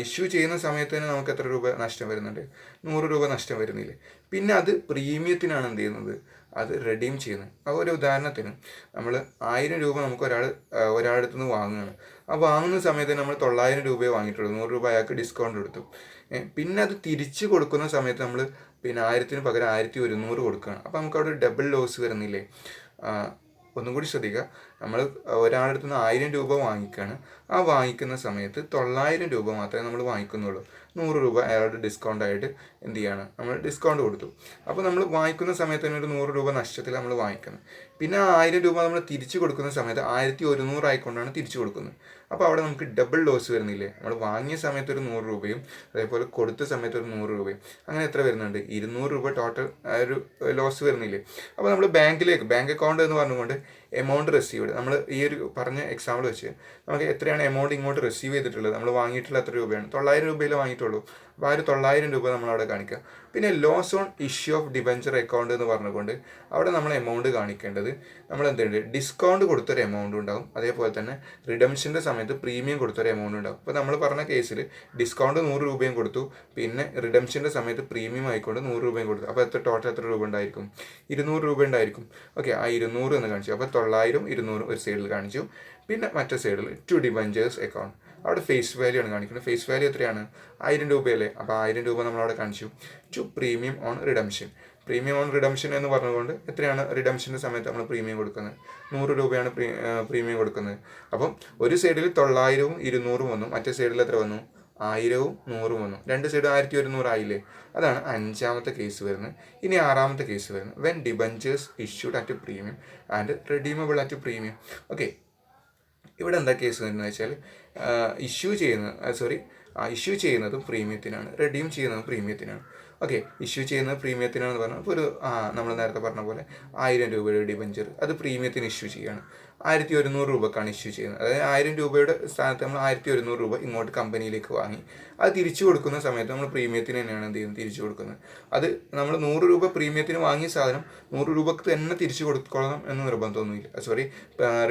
ഇഷ്യൂ ചെയ്യുന്ന സമയത്ത് തന്നെ നമുക്ക് എത്ര രൂപ നഷ്ടം വരുന്നുണ്ട്? 100 രൂപ നഷ്ടം വരുന്നില്ലേ? പിന്നെ അത് പ്രീമിയത്തിനാണ് എന്ത് ചെയ്യുന്നത്? അത് റെഡീം ചെയ്യുന്നത്. അപ്പോൾ ഒരു ഉദാഹരണത്തിന് നമ്മൾ 1000 രൂപ നമുക്ക് ഒരാളുടെ അടുത്ത് നിന്ന് വാങ്ങുകയാണ്. ആ വാങ്ങുന്ന സമയത്ത് നമ്മൾ 900 രൂപയെ വാങ്ങിയിട്ടുള്ളൂ, 100 രൂപ അയാൾക്ക് ഡിസ്കൗണ്ട് എടുത്തു. പിന്നെ അത് തിരിച്ച് കൊടുക്കുന്ന സമയത്ത് നമ്മൾ പിന്നെ 1000-ന് പകരം 1100 കൊടുക്കുകയാണ്. അപ്പോൾ നമുക്ക് അവിടെ ഡബിൾ ലോസ് വരുന്നില്ലേ? ഒന്നും കൂടി ശ്രദ്ധിക്കുക, നമ്മൾ ഒരാളുടെ അടുത്ത് നിന്ന് 1000 രൂപ വാങ്ങിക്കുകയാണ്. ആ വാങ്ങിക്കുന്ന സമയത്ത് 900 രൂപ മാത്രമേ നമ്മൾ വാങ്ങിക്കുന്നുള്ളൂ. 100 രൂപ അയാളുടെ ഡിസ്കൗണ്ട് ആയിട്ട് എന്ത് ചെയ്യാണ്, നമ്മൾ ഡിസ്കൗണ്ട് കൊടുത്തു. അപ്പോൾ നമ്മൾ വാങ്ങിക്കുന്ന സമയത്ത് തന്നെ ഒരു 100 രൂപ നഷ്ടത്തിൽ നമ്മൾ വാങ്ങിക്കുന്നത്. പിന്നെ 1000 രൂപ നമ്മൾ തിരിച്ചു കൊടുക്കുന്ന സമയത്ത് 1100 ആയിക്കൊണ്ടാണ് തിരിച്ചു കൊടുക്കുന്നത്. അപ്പോൾ അവിടെ നമുക്ക് ഡബിൾ ലോസ് വരുന്നില്ലേ? നമ്മൾ വാങ്ങിയ സമയത്ത് ഒരു 100 രൂപയും അതേപോലെ കൊടുത്ത സമയത്ത് ഒരു 100 രൂപയും, അങ്ങനെ എത്ര വരുന്നുണ്ട്? 200 രൂപ ടോട്ടൽ ഒരു ലോസ് വരുന്നില്ലേ? അപ്പോൾ നമ്മൾ ബാങ്ക് അക്കൗണ്ട് എന്ന് പറഞ്ഞുകൊണ്ട് എമൗണ്ട് റിസീവ്ഡ്, നമ്മൾ ഈ ഒരു പറഞ്ഞ എക്സാമ്പിൾ വെച്ച് നമുക്ക് എത്രയാണ് എമൗണ്ട് ഇങ്ങോട്ട് റിസീവ് ചെയ്തിട്ടുള്ളത്, നമ്മൾ വാങ്ങിയിട്ടുള്ള എത്ര രൂപയാണ്? 900 രൂപയിൽ വാങ്ങിയിട്ടുള്ളൂ. അപ്പോൾ ആ ഒരു 900 രൂപ നമ്മളവിടെ കാണിക്കുക. പിന്നെ loss on issue of debenture account എന്ന് പറഞ്ഞുകൊണ്ട് അവിടെ നമ്മൾ എമൗണ്ട് കാണിക്കേണ്ടത് നമ്മൾ എന്തുണ്ട്, ഡിസ്കൗണ്ട് കൊടുത്തൊരു എമൗണ്ട് ഉണ്ടാവും, അതേപോലെ തന്നെ റിഡംഷൻ്റെ സമയത്ത് പ്രീമിയം കൊടുത്തൊരു എമൗണ്ട് ഉണ്ടാവും. അപ്പോൾ നമ്മൾ പറഞ്ഞ കേസിൽ ഡിസ്കൗണ്ട് 100 രൂപയും കൊടുത്തു, പിന്നെ റിഡംഷൻ്റെ സമയത്ത് പ്രീമിയം ആയിക്കൊണ്ട് 100 രൂപയും കൊടുത്തു. അപ്പോൾ ടോട്ടൽ എത്ര രൂപ ഉണ്ടായിരിക്കും? 200 രൂപ ഉണ്ടായിരിക്കും. ഓക്കെ, ആ 200 എന്ന് കാണിച്ചു. അപ്പോൾ 900 200 ഒരു സൈഡിൽ കാണിച്ചു. പിന്നെ മറ്റേ സൈഡിൽ ടു ഡിബഞ്ചേഴ്സ് അക്കൗണ്ട്, അവിടെ ഫേസ് വാല്യൂ ആണ് കാണിക്കുന്നത്. ഫേസ് വാല്യൂ എത്രയാണ്? 1000 രൂപയല്ലേ? അപ്പോൾ 1000 രൂപ നമ്മളവിടെ കാണിച്ചു. To premium on redemption, premium on redemption എന്ന് പറഞ്ഞുകൊണ്ട് എത്രയാണ് റിഡംഷൻ്റെ സമയത്ത് നമ്മൾ പ്രീമിയം കൊടുക്കുന്നത്? 100 രൂപയാണ് പ്രീമിയം കൊടുക്കുന്നത്. അപ്പം ഒരു സൈഡിൽ 900 200 വന്നു, മറ്റേ സൈഡിൽ എത്ര വന്നു? 1000 100 വന്നു. രണ്ട് സൈഡ് 1100 ആയില്ലേ? അതാണ് 5ാമത്തെ കേസ് വരുന്നത്. ഇനി 6ാമത്തെ കേസ് വരുന്നത് when debentures issued at premium and redeemable at premium. Okay, ഇവിടെ എന്താ കേസ് വരുന്നത് വെച്ചാൽ ഇഷ്യൂ ചെയ്യുന്നതും പ്രീമിയത്തിനാണ്, റെഡീം ചെയ്യുന്നതും പ്രീമിയത്തിനാണ്. ഓക്കെ, ഇഷ്യൂ ചെയ്യുന്നത് പ്രീമിയത്തിനാണെന്ന് പറഞ്ഞാൽ ഇപ്പോൾ ഒരു നമ്മൾ നേരത്തെ പറഞ്ഞ പോലെ 1000 രൂപയുടെ ഡിബഞ്ചർ അത് പ്രീമിയത്തിന് ഇഷ്യൂ ചെയ്യുകയാണ്. 1100 രൂപക്കാണ് ഇഷ്യൂ ചെയ്യുന്നത്. അതായത് 1000 രൂപയുടെ സ്ഥാനത്ത് നമ്മൾ 1100 രൂപ ഇങ്ങോട്ട് കമ്പനിയിലേക്ക് വാങ്ങി അത് തിരിച്ചു കൊടുക്കുന്ന സമയത്ത് നമ്മൾ പ്രീമിയത്തിന് തന്നെയാണ് എന്ത് ചെയ്യുന്നത്, തിരിച്ചു കൊടുക്കുന്നത്. അത് നമ്മൾ 100 രൂപ പ്രീമിയത്തിന് വാങ്ങിയ സാധനം 100 രൂപക്ക് തന്നെ തിരിച്ചു കൊടുക്കണം എന്ന് നിർബന്ധമൊന്നുമില്ല.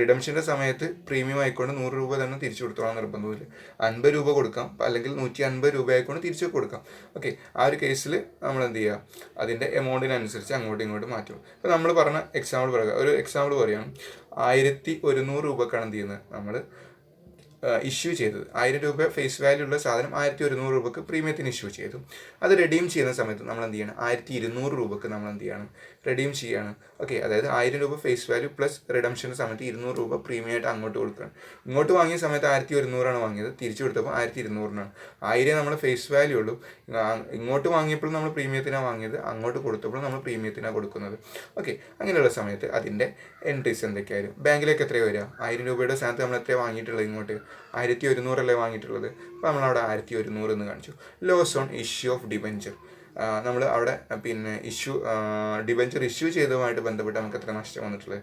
റിഡംഷൻ്റെ സമയത്ത് പ്രീമിയം ആയിക്കൊണ്ട് 100 രൂപ തന്നെ തിരിച്ചു കൊടുത്തോളാം നിർബന്ധമില്ല. 50 രൂപ കൊടുക്കാം, അല്ലെങ്കിൽ 150 രൂപ ആയിക്കൊണ്ട് തിരിച്ചു കൊടുക്കാം. ഓക്കെ, ആ ഒരു കേസിൽ നമ്മൾ എന്ത് ചെയ്യുക, അതിൻ്റെ എമൗണ്ടിനനുസരിച്ച് അങ്ങോട്ടും ഇങ്ങോട്ടും മാറ്റും. ഇപ്പോൾ നമ്മൾ പറഞ്ഞ ഒരു എക്സാമ്പിൾ പറയുകയാണ്. 1100 രൂപക്കാണ് എന്ത് ചെയ്യുന്നത്, നമ്മൾ ഇഷ്യൂ ചെയ്തത്. 1000 രൂപ ഫേസ് വാല്യൂ ഉള്ള സാധനം 1100 രൂപക്ക് പ്രീമിയത്തിന് ഇഷ്യൂ ചെയ്തു. അത് റെഡീം ചെയ്യുന്ന സമയത്ത് നമ്മൾ എന്ത് ചെയ്യണം, 1200 രൂപക്ക് നമ്മൾ എന്ത് ചെയ്യണം, റെഡീം ചെയ്യാണ്. ഓക്കെ, അതായത് 1000 രൂപ ഫേസ് വാല്യൂ പ്ലസ് റിഡംഷൻ്റെ സമയത്ത് 200 രൂപ പ്രീമിയം ആയിട്ട് അങ്ങോട്ട് കൊടുക്കുകയാണ്. ഇങ്ങോട്ട് വാങ്ങിയ സമയത്ത് 1100 വാങ്ങിയത്, തിരിച്ചു കൊടുത്തപ്പോൾ 1200. 1000 നമ്മൾ ഫേസ് വാല്യൂ ഉള്ളൂ. ഇങ്ങോട്ട് വാങ്ങിയപ്പോൾ നമ്മൾ പ്രീമിയത്തിനാണ് വാങ്ങിയത്, അങ്ങോട്ട് കൊടുത്തപ്പോൾ നമ്മൾ പ്രീമിയത്തിനാണ് കൊടുക്കുന്നത്. ഓക്കെ, അങ്ങനെയുള്ള സമയത്ത് അതിൻ്റെ എൻട്രീസ് എന്തൊക്കെയായിരുന്നു? ബാങ്കിലേക്ക് എത്രയാണ് വരിക? 1000 രൂപയുടെ സ്ഥാനത്ത് നമ്മൾ എത്രയാണ് വാങ്ങിയിട്ടുള്ളത്? ഇങ്ങോട്ട് 1100 അല്ലേ വാങ്ങിയിട്ടുള്ളത്. അപ്പോൾ നമ്മളവിടെ 1100 എന്ന് കാണിച്ചു. Loss on issue of debenture, നമ്മൾ അവിടെ പിന്നെ ഡിബഞ്ചർ ഇഷ്യൂ ചെയ്തതുമായിട്ട് ബന്ധപ്പെട്ട് നമുക്ക് എത്ര നഷ്ടം വന്നിട്ടുള്ളത്?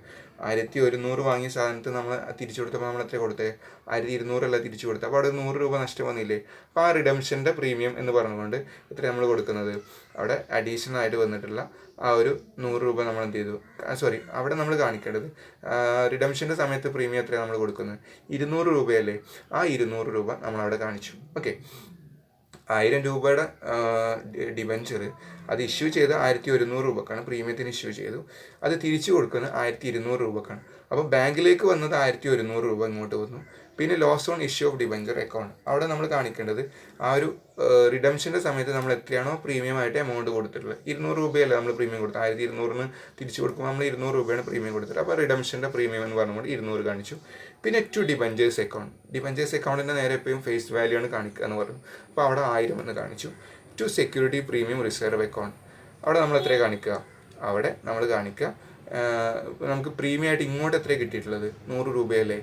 1100 വാങ്ങിയ സാധനത്ത് നമ്മൾ തിരിച്ചു കൊടുത്തപ്പോൾ നമ്മൾ എത്ര കൊടുത്തത്? 1200 അല്ല തിരിച്ചു കൊടുത്തത്. അപ്പോൾ അവിടെ 100 രൂപ നഷ്ടം വന്നില്ലേ? അപ്പോൾ ആ റിഡംഷൻ്റെ പ്രീമിയം എന്ന് പറഞ്ഞുകൊണ്ട് എത്ര നമ്മൾ കൊടുക്കുന്നത്? അവിടെ അഡീഷണൽ ആയിട്ട് വന്നിട്ടുള്ള ആ ഒരു 100 രൂപ നമ്മൾ എന്ത് ചെയ്തു? അവിടെ നമ്മൾ കാണിക്കേണ്ടത് റിഡംഷൻ്റെ സമയത്ത് പ്രീമിയം എത്രയാണ് നമ്മൾ കൊടുക്കുന്നത്? 200 രൂപയല്ലേ? ആ 200 രൂപ നമ്മളവിടെ കാണിച്ചു. ഓക്കെ, 1000 രൂപയുടെ ഡിബഞ്ചർ അത് ഇഷ്യൂ ചെയ്ത് 1100 രൂപക്കാണ്, പ്രീമിയത്തിന് ഇഷ്യൂ ചെയ്തു. അത് തിരിച്ചു കൊടുക്കുന്നത് 1200 രൂപക്കാണ്. അപ്പോൾ ബാങ്കിലേക്ക് വന്നത് 1100 രൂപ ഇങ്ങോട്ട് വന്നു. പിന്നെ loss on issue of debenture account, അവിടെ നമ്മൾ കാണിക്കേണ്ടത് ആ ഒരു റിഡംഷൻ്റെ സമയത്ത് നമ്മൾ എത്രയാണോ പ്രീമിയം ആയിട്ട് എമൗണ്ട് കൊടുത്തിട്ടുള്ളത്. 200 രൂപയല്ല നമ്മൾ പ്രീമിയം കൊടുത്തത്. 1200 തിരിച്ചു കൊടുക്കുമ്പോൾ നമ്മൾ 200 രൂപയാണ് പ്രീമിയം കൊടുത്തത്. അപ്പോൾ റിഡംഷൻ്റെ പ്രീമിയം എന്ന് പറഞ്ഞുകൊണ്ട് 200 കാണിച്ചു. പിന്നെ ടു ഡിബഞ്ചേഴ്സ് അക്കൗണ്ടിൻ്റെ നേരെ എപ്പോഴും ഫേസ് വാല്യൂ ആണ് കാണിക്കുക എന്ന് പറഞ്ഞു. അപ്പോൾ അവിടെ 1000 എന്ന് കാണിച്ചു. To security premium reserve account, അവിടെ നമ്മൾ എത്ര കാണിക്കുക? അവിടെ നമ്മൾ കാണിക്കുക നമുക്ക് പ്രീമിയം ആയിട്ട് ഇങ്ങോട്ട് എത്രയാണ് കിട്ടിയിട്ടുള്ളത്? 100 രൂപയല്ലേ?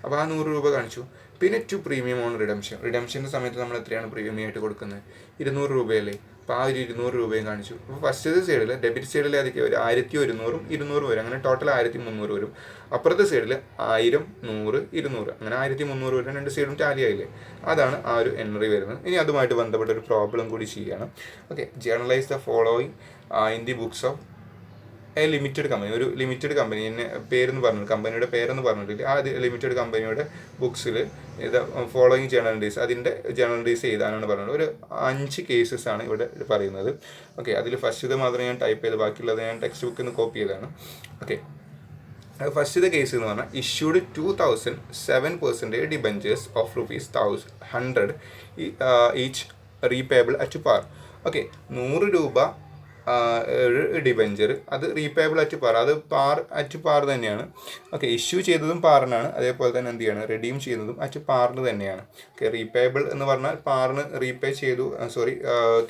അപ്പോൾ ആ 100 രൂപ കാണിച്ചു. പിന്നെ ടു പ്രീമിയം ഓൺ റിഡംഷൻ്റെ സമയത്ത് നമ്മൾ എത്രയാണ് പ്രീമിയം ആയിട്ട് കൊടുക്കുന്നത്? 200 രൂപയല്ലേ? അപ്പോൾ ആ ഒരു 200 രൂപയും കാണിച്ചു. അപ്പോൾ ഫസ്റ്റ് സൈഡിൽ ഡെബിറ്റ് സൈഡിൽ അതൊക്കെ വരും 1100 200 വരും, അങ്ങനെ ടോട്ടൽ 1300 വരും. അപ്പുറത്തെ സൈഡിൽ 1000 100 200, അങ്ങനെ 1300 വരും. രണ്ട് സൈഡും ടാലി ആയില്ലേ? അതാണ് ആ ഒരു എൻട്രി വരുന്നത്. ഇനി അതുമായിട്ട് ബന്ധപ്പെട്ട ഒരു പ്രോബ്ലം കൂടി ചെയ്യണം. Okay, journalise the following in the books of limited company. ഒരു ലിമിറ്റഡ് കമ്പനി പേരെന്ന് പറഞ്ഞു, കമ്പനിയുടെ പേരെന്ന് പറഞ്ഞിട്ടില്ല. ആ ലിമിറ്റഡ് കമ്പനിയുടെ ബുക്സിൽ ഇത് ഫോളോയിങ് ജേർണലിറ്റീസ്, അതിൻ്റെ ജേർണലിറ്റീസ് ചെയ്താനാണ് പറയുന്നത്. ഒരു 5 കേസസ് ആണ് ഇവിടെ പറയുന്നത്. ഓക്കെ, അതിൽ ഫസ്റ്റ് മാത്രമേ ഞാൻ ടൈപ്പ് ചെയ്ത്, ബാക്കിയുള്ളത് ഞാൻ ടെക്സ്റ്റ് ബുക്കിൽ നിന്ന് കോപ്പി ചെയ്തതാണ്. ഓക്കെ, ഫസ്റ്റ് കേസ് എന്ന് പറഞ്ഞാൽ issued 2007% debentures of ₹100 each repayable at par. Okay, 100 രൂപ ഒരു ഡിബഞ്ചർ, അത് റീപേബിൾ അറ്റ് പാർ, അത് അറ്റ് പാർ തന്നെയാണ്. ഓക്കെ, ഇഷ്യൂ ചെയ്തതും പാറിനാണ്, അതേപോലെ തന്നെ എന്ത് ചെയ്യാണ്, റെഡീം ചെയ്യുന്നതും അറ്റ് പാറിന് തന്നെയാണ്. ഓക്കെ, റീപേബിൾ എന്ന് പറഞ്ഞാൽ പാറിന് റീപേ ചെയ്തു,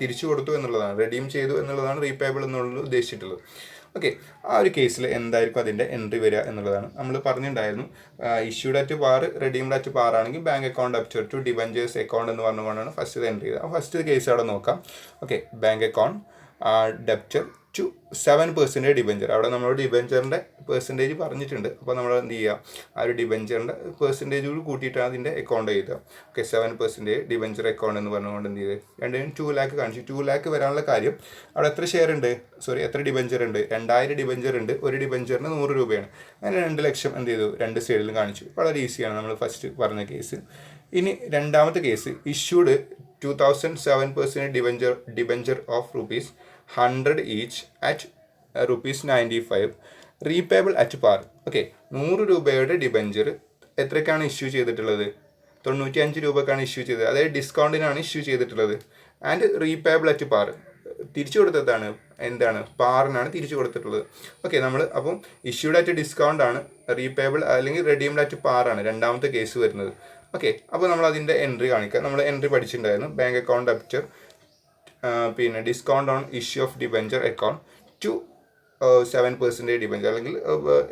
തിരിച്ചു കൊടുത്തു എന്നുള്ളതാണ്, റെഡീം ചെയ്തു എന്നുള്ളതാണ് റീപേബിൾ എന്നുള്ളത് ഉദ്ദേശിച്ചിട്ടുള്ളത്. ഓക്കെ, ആ ഒരു കേസിൽ എന്തായിരിക്കും അതിൻ്റെ എൻട്രി വരിക എന്നുള്ളതാണ് നമ്മൾ പറഞ്ഞിട്ടുണ്ടായിരുന്നു. Issued at par, redeemed at par ആണെങ്കിൽ bank account debtor to debentures account എന്ന് പറഞ്ഞുകൊണ്ടാണ് ഫസ്റ്റ് എൻട്രി ചെയ്തത്. ഫസ്റ്റ് കേസ് അവിടെ നോക്കാം. Okay, bank account debtor to 7% debenture. അവിടെ നമ്മൾ ഡിബഞ്ചറിൻ്റെ പെർസെൻറ്റേജ് പറഞ്ഞിട്ടുണ്ട്. അപ്പോൾ നമ്മൾ എന്ത് ചെയ്യുക, ആ ഒരു ഡിബഞ്ചറിൻ്റെ പെർസെൻറ്റേജ് കൂടി കൂട്ടിയിട്ടാണ് അതിൻ്റെ അക്കൗണ്ട് എഴുതുക. ഓക്കെ, 7% ഡിബഞ്ചർ അക്കൗണ്ട് എന്ന് പറഞ്ഞുകൊണ്ട് എന്ത് ചെയ്ത് രണ്ടിനും 2 lakh കാണിച്ചു. 2 lakh വരാനുള്ള കാര്യം, അവിടെ എത്ര ഷെയർ ഉണ്ട്, എത്ര ഡിബഞ്ചർ ഉണ്ട്, 2000 ഡിബഞ്ചർ ഉണ്ട്. ഒരു ഡിബഞ്ചറിന് 100 രൂപയാണ്. അങ്ങനെ 2 ലക്ഷം എന്ത് ചെയ്തു, രണ്ട് സൈഡിലും കാണിച്ചു. വളരെ ഈസിയാണ് നമ്മൾ ഫസ്റ്റ് പറഞ്ഞ കേസ്. ഇനി രണ്ടാമത്തെ case, issued 2007% debenture of ₹100 each at ₹95 repayable at par. Okay, 100 രൂപയുടെ ഡിബഞ്ചർ എത്രയ്ക്കാണ് ഇഷ്യൂ ചെയ്തിട്ടുള്ളത്, 95 രൂപക്കാണ് ഇഷ്യൂ ചെയ്തത്, അതായത് ഡിസ്കൗണ്ടിനാണ് ഇഷ്യൂ ചെയ്തിട്ടുള്ളത്. ആൻഡ് റീപേബിൾ അറ്റ് പാർ, തിരിച്ചു കൊടുത്തതാണ് എന്താണ്, പാറിനാണ് തിരിച്ചു കൊടുത്തിട്ടുള്ളത്. ഓക്കെ, നമ്മൾ അപ്പം ഇഷ്യൂഡ് അറ്റ് ഡിസ്കൗണ്ട് ആണ്, റീപേബിൾ അല്ലെങ്കിൽ റെഡീംഡ് അറ്റ് പാറാണ് രണ്ടാമത്തെ കേസ് വരുന്നത്. ഓക്കെ, അപ്പോൾ നമ്മൾ അതിൻ്റെ എൻട്രി കാണിക്കുക. നമ്മൾ എൻട്രി പഠിച്ചിട്ടുണ്ടായിരുന്നു. ബാങ്ക് അക്കൗണ്ട് അപ്റ്റർ പിന്നെ discount on issue of debenture account to 7% debenture, അല്ലെങ്കിൽ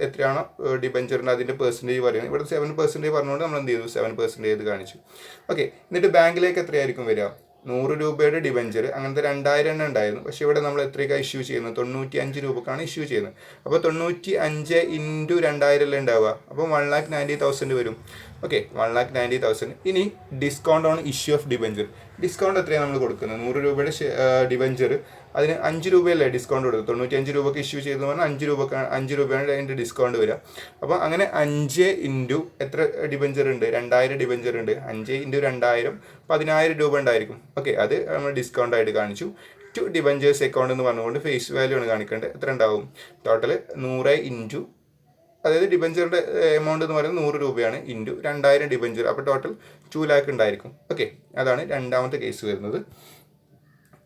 എത്രയാണോ ഡിബഞ്ചറിൻ്റെ അതിൻ്റെ പെർസെൻറ്റേജ് പറയുന്നത്. ഇവിടെ 7% പറഞ്ഞുകൊണ്ട് നമ്മൾ എന്ത് ചെയ്തു, 7% കാണിച്ചു. ഓക്കെ, എന്നിട്ട് ബാങ്കിലേക്ക് എത്രയായിരിക്കും വരിക, 100 രൂപയുടെ ഡിബഞ്ചർ, അങ്ങനത്തെ 2000 എണ്ണം ഉണ്ടായിരുന്നു. പക്ഷേ ഇവിടെ നമ്മൾ എത്രയ്ക്കാണ് ഇഷ്യൂ ചെയ്യുന്നത്, 95 രൂപക്കാണ് ഇഷ്യൂ ചെയ്യുന്നത്. അപ്പോൾ 95 ഇൻറ്റു 2000 അല്ലേ ഉണ്ടാവുക, അപ്പോൾ 1,90,000 വരും. ഓക്കെ, 1,90,000. ഇനി discount on issue of debenture, discount എത്രയാണ് നമ്മൾ കൊടുക്കുന്നത്, 100 രൂപയുടെ ഡിബഞ്ചർ, അതിന് 5 രൂപയല്ലേ ഡിസ്കൗണ്ട് കൊടുക്കുക. 95 രൂപയ്ക്ക് ഇഷ്യൂ ചെയ്തെന്ന് പറഞ്ഞാൽ 5 രൂപയാണ് അതിൻ്റെ ഡിസ്കൗണ്ട് വരിക. അപ്പോൾ അങ്ങനെ 5 ഇൻറ്റു എത്ര ഡിബഞ്ചർ ഉണ്ട്, 2000 ഡിബഞ്ചർ ഉണ്ട്. 5 ഇൻറ്റു 2000 10,000 രൂപ ഉണ്ടായിരിക്കും. ഓക്കെ, അത് നമ്മൾ ഡിസ്കൗണ്ട് ആയിട്ട് കാണിച്ചു. ടു ഡിബഞ്ചേഴ്സ് അക്കൗണ്ട് എന്ന് പറഞ്ഞുകൊണ്ട് ഫേസ് വാല്യൂ ആണ് കാണിക്കേണ്ടത്. എത്ര ഉണ്ടാവും, ടോട്ടൽ 100 ഇൻറ്റു, അതായത് ഡിബഞ്ചറിൻ്റെ എമൗണ്ട് എന്ന് പറയുന്നത് 100 രൂപയാണ്, ഇൻറ്റു 2000 ഡിബഞ്ചർ, അപ്പോൾ ടോട്ടൽ 2 lakh ഉണ്ടായിരിക്കും. ഓക്കെ, അതാണ് രണ്ടാമത്തെ കേസ് വരുന്നത്.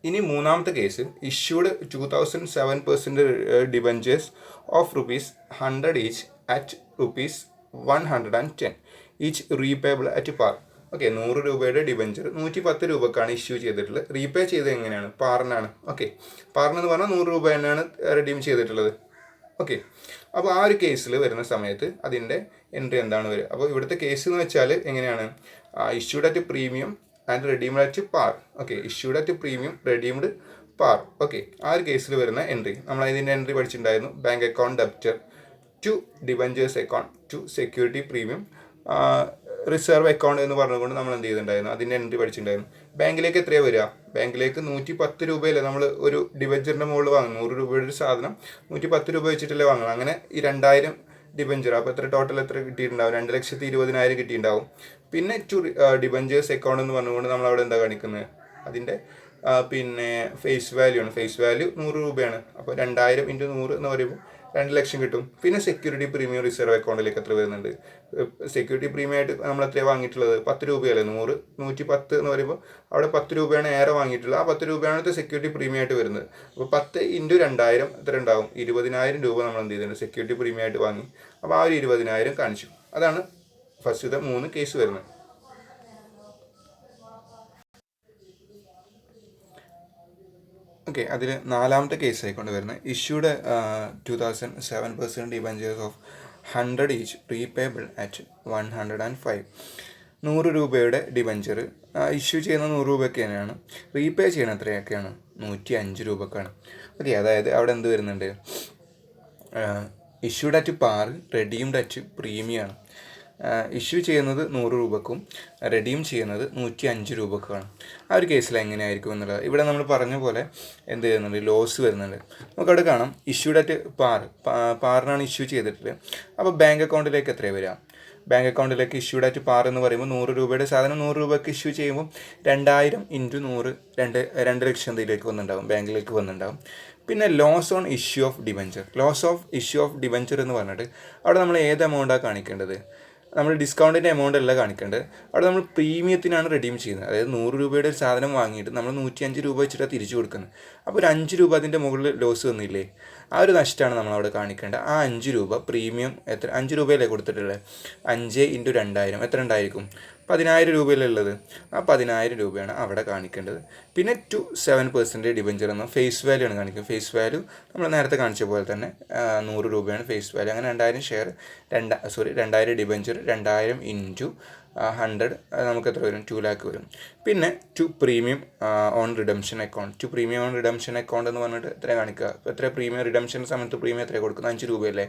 ഇനി മൂന്നാമത്തെ case, issued 2007% debentures of ₹100 each at ₹110 each repayable at par. Okay, 100 രൂപയുടെ ഡിബഞ്ചർ 110 രൂപക്കാണ് ഇഷ്യൂ ചെയ്തിട്ടുള്ളത്. റീപേ ചെയ്തത് എങ്ങനെയാണ്, പാറിനാണ്. ഓക്കെ, പാറിനെന്ന് പറഞ്ഞാൽ 100 രൂപ തന്നെയാണ് റെഡീം ചെയ്തിട്ടുള്ളത്. ഓക്കെ, അപ്പോൾ ആ ഒരു കേസിൽ വരുന്ന സമയത്ത് അതിൻ്റെ എൻട്രി എന്താണ് വരിക. അപ്പോൾ ഇവിടുത്തെ കേസ് എന്ന് വെച്ചാൽ എങ്ങനെയാണ്, issued at premium and redeemed at par. Okay, issued at premium, redeemed par. Okay, ആ ഒരു കേസിൽ വരുന്ന എൻട്രി നമ്മൾ ഇതിൻ്റെ എൻട്രി പഠിച്ചിട്ടുണ്ടായിരുന്നു. Bank account debtor to debentures account to security premium reserve account എന്ന് പറഞ്ഞുകൊണ്ട് നമ്മൾ എന്ത് ചെയ്തിട്ടുണ്ടായിരുന്നു, അതിൻ്റെ എൻട്രി പഠിച്ചിട്ടുണ്ടായിരുന്നു. ബാങ്കിലേക്ക് എത്രയാണ് വരിക, ബാങ്കിലേക്ക് 110 രൂപയല്ലേ നമ്മൾ ഒരു ഡിബഞ്ചറിൻ്റെ മുകളിൽ വാങ്ങുന്നത്. 100 രൂപയുടെ ഒരു സാധനം 110 രൂപ വെച്ചിട്ടല്ലേ വാങ്ങണം. അങ്ങനെ ഈ 2000 ഡിബഞ്ചർ, അപ്പോൾ ടോട്ടൽ എത്ര കിട്ടിയിട്ടുണ്ടാവും, 2,20,000 കിട്ടിയിട്ടുണ്ടാവും. പിന്നെ ടു ഡിബഞ്ചേഴ്സ് അക്കൗണ്ട് എന്ന് പറഞ്ഞുകൊണ്ട് നമ്മൾ അവിടെ എന്താ കാണിക്കുന്നത്, അതിൻ്റെ പിന്നെ ഫേസ് വാല്യൂ ആണ്. ഫേസ് വാല്യൂ 100 രൂപയാണ്. അപ്പോൾ 2000 ഇൻറ്റു 100 എന്ന് പറയുമ്പോൾ 2 ലക്ഷം കിട്ടും. പിന്നെ സെക്യൂരിറ്റി പ്രീമിയം റിസർവ് അക്കൗണ്ടിലേക്ക് എത്ര വരുന്നുണ്ട്, സെക്യൂരിറ്റി പ്രീമിയം ആയിട്ട് നമ്മൾ എത്രയാണ് വാങ്ങിയിട്ടുള്ളത്, 10 രൂപയല്ലേ. 100 110 എന്ന് പറയുമ്പോൾ അവിടെ 10 രൂപയാണ് ഏറെ വാങ്ങിയിട്ടുള്ളത്. ആ 10 രൂപയാണ് സെക്യൂരിറ്റി പ്രീമിയം ആയിട്ട് വരുന്നത്. അപ്പോൾ 10 ഇൻറ്റു 2000 എത്ര ഉണ്ടാവും, 20,000 രൂപ നമ്മൾ എന്ത് ചെയ്തിട്ടുണ്ട്, സെക്യൂരിറ്റി പ്രീമിയം ആയിട്ട് വാങ്ങി. അപ്പോൾ ആ ഒരു 20,000 കാണിച്ചു. അതാണ് ഫസ്റ്റത്തെ 3 കേസ് വരുന്നത്. ഓക്കെ, അതിൽ നാലാമത്തെ കേസ് ആയിക്കൊണ്ട് വരുന്നത്, issued 2007% debentures of 100 each repayable at 105. 100 രൂപയുടെ ഡിബഞ്ചർ ഇഷ്യൂ ചെയ്യുന്ന 100 രൂപയ്ക്ക് തന്നെയാണ്, റീപേ ചെയ്യണ എത്രയൊക്കെയാണ്, 105 രൂപക്കാണ്. ഓക്കെ, അതായത് അവിടെ എന്ത് വരുന്നുണ്ട്, issued at par, redeemed at പ്രീമിയമാണ്. ഇഷ്യൂ ചെയ്യുന്നത് 100 രൂപക്കും റെഡീം ചെയ്യുന്നത് 105 രൂപക്കുമാണ്. ആ ഒരു കേസിൽ എങ്ങനെയായിരിക്കും എന്നുള്ളത് ഇവിടെ നമ്മൾ പറഞ്ഞ പോലെ എന്ത് ചെയ്യുന്നുണ്ട്, ലോസ് വരുന്നുണ്ട്. നമുക്കവിടെ കാണാം, ഇഷ്യൂഡ് അറ്റ് പാറിനാണ് ഇഷ്യൂ ചെയ്തിട്ടുള്ളത്. അപ്പോൾ ബാങ്ക് അക്കൗണ്ടിലേക്ക് എത്രയാണ് വരിക, ബാങ്ക് അക്കൗണ്ടിലേക്ക് ഇഷ്യൂഡ് അറ്റ് പാർ എന്ന് പറയുമ്പോൾ 100 രൂപയുടെ സാധനം 100 രൂപയ്ക്ക് ഇഷ്യൂ ചെയ്യുമ്പോൾ 2000 ഇൻറ്റു 100 2 ലക്ഷം ഇതിലേക്ക് വന്നിട്ടുണ്ടാകും, ബാങ്കിലേക്ക് വന്നിട്ടുണ്ടാകും. പിന്നെ loss on issue of debenture, loss of issue of debenture എന്ന് പറഞ്ഞിട്ട് അവിടെ നമ്മൾ ഏത് എമൗണ്ടാണ് കാണിക്കേണ്ടത്, നമ്മൾ ഡിസ്കൗണ്ടിൻ്റെ എമൗണ്ട് അല്ല കാണിക്കേണ്ടത്. അവിടെ നമ്മൾ പ്രീമിയത്തിനാണ് റെഡീം ചെയ്യുന്നത്. അതായത് 100 രൂപയുടെ ഒരു സാധനം വാങ്ങിയിട്ട് നമ്മൾ 105 രൂപ വെച്ചിട്ടാണ് തിരിച്ചു കൊടുക്കുന്നത്. അപ്പോൾ ഒരു 5 രൂപ അതിൻ്റെ മുകളിൽ ലോസ് വന്നില്ലേ, ആ ഒരു നഷ്ടമാണ് നമ്മളവിടെ കാണിക്കേണ്ടത്. ആ 5 രൂപ പ്രീമിയം എത്ര, 5 രൂപയല്ലേ കൊടുത്തിട്ടുള്ളത്, 5 × 2000 എത്ര ഉണ്ടായിരിക്കും, 10000 രൂപയിലുള്ളത്. ആ 10000 രൂപയാണ് അവിടെ കാണിക്കേണ്ടത്. പിന്നെ 7% ഡിബഞ്ചർ എന്ന ഫേസ് വാല്യൂ ആണ് കാണിക്കുക. ഫേസ് വാല്യൂ നമ്മൾ നേരത്തെ കാണിച്ച പോലെ തന്നെ 100 രൂപയാണ് ഫേസ് വാല്യൂ. അങ്ങനെ 2000 ഷെയർ 2000 ഡിബഞ്ചർ 2000 × 100 നമുക്ക് എത്ര വരും, 2 lakh വരും. പിന്നെ premium on redemption account. Premium on redemption account എന്ന് പറഞ്ഞിട്ട് എത്ര കാണിക്കുക, എത്ര പ്രീമിയം റിഡംഷൻ സമയത്ത് പ്രീമിയം എത്ര കൊടുക്കുന്നത്, 5 രൂപയല്ലേ,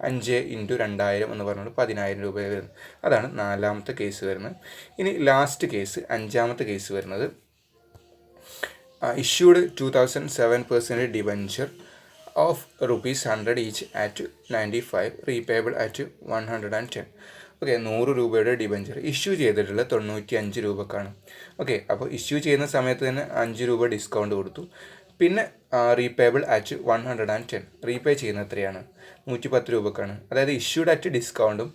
5 × 2000 എന്ന് പറഞ്ഞിട്ട് 10000 രൂപ വരുന്നത്. അതാണ് 4ാമത്തെ കേസ് വരുന്നത്. ഇനി ലാസ്റ്റ് കേസ്, 5ാമത്തെ കേസ് വരുന്നത് issued 2007% debenture of ₹100 each at 95, repayable at 110. Okay, 100 രൂപയുടെ ഡിബഞ്ചർ ഇഷ്യൂ ചെയ്തിട്ടുള്ള 95 രൂപക്കാണ്. ഓക്കെ, അപ്പോൾ ഇഷ്യൂ ചെയ്യുന്ന സമയത്ത് തന്നെ 5 രൂപ ഡിസ്കൗണ്ട് കൊടുത്തു. പിന്നെ റീപേബിൾ അറ്റ് 110, റീപേ ചെയ്യുന്ന എത്രയാണ്, 110 രൂപക്കാണ്. അതായത് ഇഷ്യൂഡ് അറ്റ് ഡിസ്കൗണ്ടും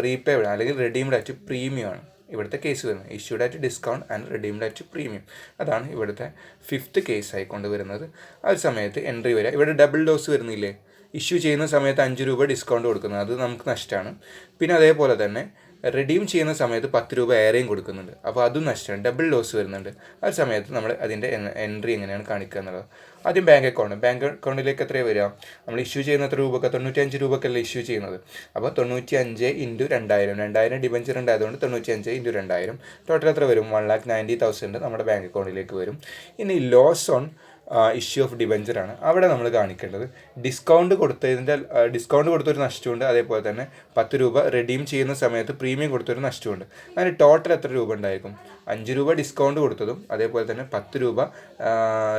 റീപേബിൾ അല്ലെങ്കിൽ റെഡീംഡ് അറ്റ് പ്രീമിയം ആണ് ഇവിടുത്തെ കേസ് വരുന്നത്. Issued at discount and redeemed at premium, അതാണ് ഇവിടുത്തെ 5th കേസ് ആയിക്കൊണ്ട് വരുന്നത്. ആ ഒരു സമയത്ത് എൻട്രി വരിക. ഇവിടെ ഡബിൾ ഡോസ് വരുന്നില്ലേ, ഇഷ്യൂ ചെയ്യുന്ന സമയത്ത് 5 രൂപ ഡിസ്കൗണ്ട് കൊടുക്കുന്നത്, അത് നമുക്ക് നഷ്ടമാണ്. പിന്നെ അതേപോലെ തന്നെ റെഡീം ചെയ്യുന്ന സമയത്ത് 10 രൂപ ഏറെയും കൊടുക്കുന്നുണ്ട്, അപ്പോൾ അതും നഷ്ടമാണ്, ഡബിൾ ലോസ് വരുന്നുണ്ട്. ആ സമയത്ത് നമ്മൾ അതിൻ്റെ എൻട്രി എങ്ങനെയാണ് കാണിക്കുക എന്നുള്ളത്. ആദ്യം ബാങ്ക് അക്കൗണ്ടിലേക്ക് എത്രയാണ് വരിക, നമ്മൾ ഇഷ്യൂ ചെയ്യുന്ന എത്ര രൂപക്ക്, 95 രൂപക്കല്ലേ ഇഷ്യൂ ചെയ്യുന്നത്. അപ്പോൾ 95 × 2000 ഡിബഞ്ചർ ഉണ്ടായതുകൊണ്ട് 95 × 2000 ടോട്ടൽ എത്ര വരും, 1,90,000 നമ്മുടെ ബാങ്ക് അക്കൗണ്ടിലേക്ക് വരും. ഇനി loss on issue of debenture ആണ് അവിടെ നമ്മൾ കാണിക്കേണ്ടത്. ഡിസ്കൗണ്ട് കൊടുത്തൊരു നഷ്ടമുണ്ട്, അതേപോലെ തന്നെ 10 രൂപ റെഡീം ചെയ്യുന്ന സമയത്ത് പ്രീമിയം കൊടുത്തൊരു നഷ്ടമുണ്ട്. അങ്ങനെ ടോട്ടൽ എത്ര രൂപ ഉണ്ടായിരിക്കും, 5 രൂപ ഡിസ്കൗണ്ട് കൊടുത്തതും അതേപോലെ തന്നെ 10 രൂപ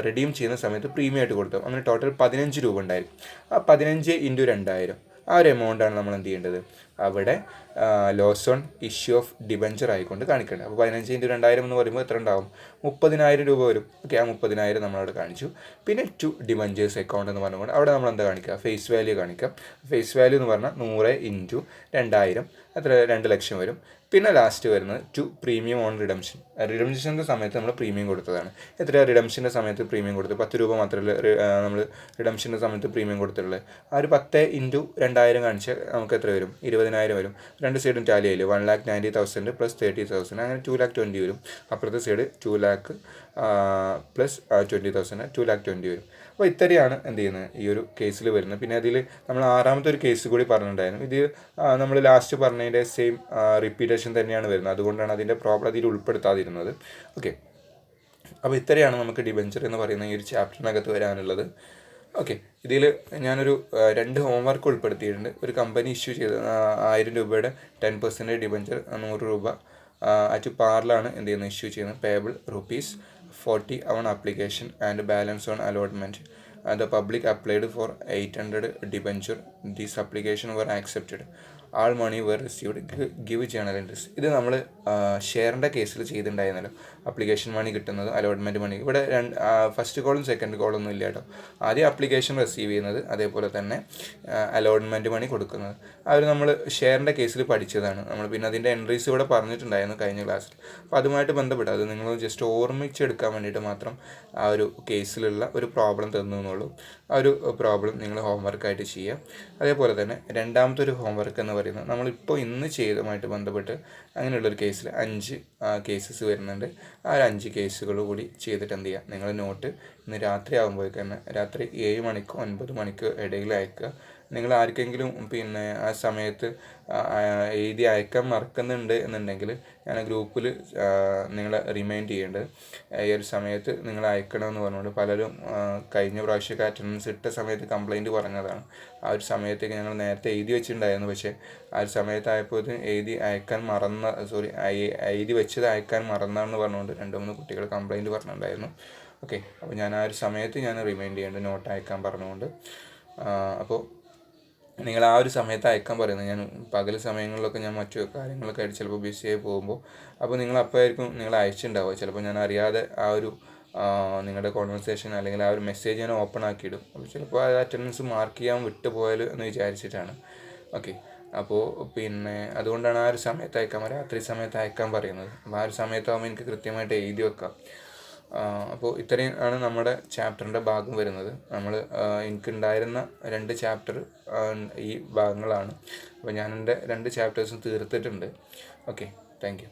റെഡീം ചെയ്യുന്ന സമയത്ത് പ്രീമിയം ആയിട്ട് കൊടുത്തതും, അങ്ങനെ ടോട്ടൽ 15 രൂപ ഉണ്ടായിരിക്കും. ആ 15 × 2000 ആ ഒരു എമൗണ്ടാണ് നമ്മൾ എന്ത് ചെയ്യേണ്ടത്, അവിടെ loss on issue of debenture ആയിക്കൊണ്ട് കാണിക്കേണ്ടത്. അപ്പോൾ 15 × 2000 എന്ന് പറയുമ്പോൾ എത്ര ഉണ്ടാവും, 30,000 രൂപ വരും. ഓക്കെ, ആ 30,000 നമ്മളവിടെ കാണിച്ചു. പിന്നെ ഡിബഞ്ചേഴ്സ് അക്കൗണ്ട് എന്ന് പറഞ്ഞുകൊണ്ട് അവിടെ നമ്മൾ എന്താ കാണിക്കുക, ഫേസ് വാല്യൂ കാണിക്കാം. ഫേസ് വാല്യൂ എന്ന് പറഞ്ഞാൽ 100 × 2000 എത്ര, 2 ലക്ഷം വരും. പിന്നെ ലാസ്റ്റ് വരുന്നത് പ്രീമിയം ഓൺ റിഡംഷൻ്റെ സമയത്ത് നമ്മൾ പ്രീമിയം കൊടുത്തതാണ്. എത്രയാണ് റിഡംഷൻ്റെ സമയത്ത് പ്രീമിയം കൊടുത്തത്, 10 രൂപ മാത്രമല്ല നമ്മൾ റിഡംഷൻ്റെ സമയത്ത് പ്രീമിയം കൊടുത്തിട്ടുള്ളത്. ആ ഒരു 10 × 2000 കാണിച്ചാൽ നമുക്ക് എത്ര വരും, 20,000 വരും. രണ്ട് സൈഡും ടാലി ആയില്ലേ, 1,90,000 + 30,000 അങ്ങനെ 2,20,000 വരും. അപ്പുറത്തെ സൈഡ് 2 lakh + 20,000 2,20,000 വരും. അപ്പോൾ ഇത്രയാണ് എന്ത് ചെയ്യുന്നത് ഈ ഒരു കേസിൽ വരുന്നത്. പിന്നെ അതിൽ നമ്മൾ 6ാമത്തെ ഒരു കേസ് കൂടി പറഞ്ഞിട്ടുണ്ടായിരുന്നു. ഇത് നമ്മൾ ലാസ്റ്റ് പറഞ്ഞതിൻ്റെ സെയിം റിപ്പീറ്റേഷൻ തന്നെയാണ് വരുന്നത്, അതുകൊണ്ടാണ് അതിൻ്റെ പ്രോബ്ലം അതിൽ ഉൾപ്പെടുത്താതിരുന്നത്. ഓക്കെ, അപ്പോൾ ഇത്രയാണ് നമുക്ക് ഡിബഞ്ചർ എന്ന് പറയുന്ന ഈ ഒരു ചാപ്റ്ററിനകത്ത് വരാനുള്ളത്. ഓക്കെ, ഇതിൽ ഞാനൊരു 2 ഹോംവർക്ക് ഉൾപ്പെടുത്തിയിട്ടുണ്ട്. ഒരു കമ്പനി ഇഷ്യൂ ചെയ്ത 1000 രൂപയുടെ 10% ഡിബഞ്ചർ 100 രൂപ അറ്റ് പാറിലാണ് എന്ത് ചെയ്യുന്നത് ഇഷ്യൂ ചെയ്യുന്നത്. Payable ₹40 on application and balance on allotment. The public applied for 800 debenture. These application were accepted. All money were received. Give journal entries. ഇത് നമ്മൾ ഷെയറിൻ്റെ കേസിൽ ചെയ്തിട്ടുണ്ടായിരുന്നല്ലോ, അപ്ലിക്കേഷൻ മണി കിട്ടുന്നത്, അലോട്ട്മെൻറ്റ് മണി. ഇവിടെ ഫസ്റ്റ് കോളും സെക്കൻഡ് കോളൊന്നും ഇല്ല കേട്ടോ. ആദ്യം അപ്ലിക്കേഷൻ റിസീവ് ചെയ്യുന്നത്, അതേപോലെ തന്നെ അലോട്ട്മെൻറ്റ് മണി കൊടുക്കുന്നത്. അവർ നമ്മൾ ഷെയറിൻ്റെ കേസിൽ പഠിച്ചതാണ് നമ്മൾ. പിന്നെ അതിൻ്റെ എൻട്രീസ് ഇവിടെ പറഞ്ഞിട്ടുണ്ടായിരുന്നു കഴിഞ്ഞ ക്ലാസ്സിൽ. അപ്പോൾ അതുമായിട്ട് ബന്ധപ്പെട്ട് അത് നിങ്ങൾ ജസ്റ്റ് ഓർമ്മിച്ചെടുക്കാൻ വേണ്ടിയിട്ട് മാത്രം ആ ഒരു കേസിലുള്ള ഒരു പ്രോബ്ലം തന്നു എന്നുള്ളൂ. ആ ഒരു പ്രോബ്ലം നിങ്ങൾ ഹോംവർക്കായിട്ട് ചെയ്യുക. അതേപോലെ തന്നെ 2ാമത്തെ ഒരു ഹോംവർക്ക് എന്ന് പറയുന്നത് നമ്മളിപ്പോൾ ഇന്ന് ചെയ്തതുമായിട്ട് ബന്ധപ്പെട്ട് അങ്ങനെയുള്ളൊരു കേസിൽ 5 കേസസ് വരുന്നുണ്ട്. ആ ഒരു 5 കേസുകൾ കൂടി ചെയ്തിട്ട് എന്ത് ചെയ്യുക, നിങ്ങൾ നോട്ട് ഇന്ന് രാത്രി ആകുമ്പോഴേക്ക് തന്നെ രാത്രി 7 മണിക്കോ 9 മണിക്കോ ഇടയിൽ അയക്കുക. നിങ്ങൾ ആർക്കെങ്കിലും പിന്നെ ആ സമയത്ത് എഴുതി അയക്കാൻ മറക്കുന്നുണ്ട് എന്നുണ്ടെങ്കിൽ ഞാൻ ഗ്രൂപ്പിൽ നിങ്ങളെ റിമൈൻഡ് ചെയ്യേണ്ടത് ഈ ഒരു സമയത്ത് നിങ്ങൾ അയക്കണമെന്ന് പറഞ്ഞുകൊണ്ട് പലരും കഴിഞ്ഞ പ്രാവശ്യമൊക്കെ അറ്റൻഡൻസ് ഇട്ട സമയത്ത് കംപ്ലയിൻറ്റ് പറഞ്ഞതാണ്. ആ ഒരു സമയത്തേക്ക് ഞങ്ങൾ നേരത്തെ എഴുതി വെച്ചിട്ടുണ്ടായിരുന്നു, പക്ഷേ ആ ഒരു സമയത്തായപ്പോൾ എഴുതി വെച്ചത് അയക്കാൻ മറന്നാണെന്ന് പറഞ്ഞുകൊണ്ട് 2-3 കുട്ടികൾ കംപ്ലയിൻറ്റ് പറഞ്ഞിട്ടുണ്ടായിരുന്നു. ഓക്കെ, അപ്പോൾ ഞാൻ ആ ഒരു സമയത്ത് ഞാൻ റിമൈൻഡ് ചെയ്യേണ്ടത് നോട്ട് അയക്കാൻ പറഞ്ഞുകൊണ്ട്. അപ്പോൾ നിങ്ങൾ ആ ഒരു സമയത്ത് അയക്കാൻ പറയുന്നത്. ഞാൻ പകൽ സമയങ്ങളിലൊക്കെ ഞാൻ മറ്റു കാര്യങ്ങളൊക്കെ ആയിട്ട് ചിലപ്പോൾ ബിസിയായി പോകുമ്പോൾ, അപ്പോൾ നിങ്ങൾ അപ്പോഴായിരിക്കും നിങ്ങൾ അയച്ചിട്ടുണ്ടാവുക. ചിലപ്പോൾ ഞാൻ അറിയാതെ ആ ഒരു നിങ്ങളുടെ കോൺവെർസേഷൻ അല്ലെങ്കിൽ ആ ഒരു മെസ്സേജ് ഞാൻ ഓപ്പൺ ആക്കിയിടും. അപ്പോൾ ചിലപ്പോൾ ആ അറ്റൻഡൻസ് മാർക്ക് ചെയ്യാൻ വിട്ടുപോയാൽ എന്ന് വിചാരിച്ചിട്ടാണ്. ഓക്കെ, അപ്പോൾ പിന്നെ അതുകൊണ്ടാണ് ആ ഒരു സമയത്ത് അയക്കാൻ രാത്രി സമയത്ത് അയക്കാൻ പറയുന്നത്. അപ്പോൾ ആ ഒരു സമയത്താകുമ്പോൾ എനിക്ക് കൃത്യമായിട്ട് എഴുതി വെക്കാം. അപ്പോൾ ഇത്രയും ആണ് നമ്മുടെ ചാപ്റ്ററിൻ്റെ ഭാഗം വരുന്നത്. എനിക്കുണ്ടായിരുന്ന 2 ചാപ്റ്റർ ഈ ഭാഗങ്ങളാണ്. അപ്പോൾ ഞാൻ എൻ്റെ 2 ചാപ്റ്റേഴ്സും തീർത്തിട്ടുണ്ട്. Okay, thank U.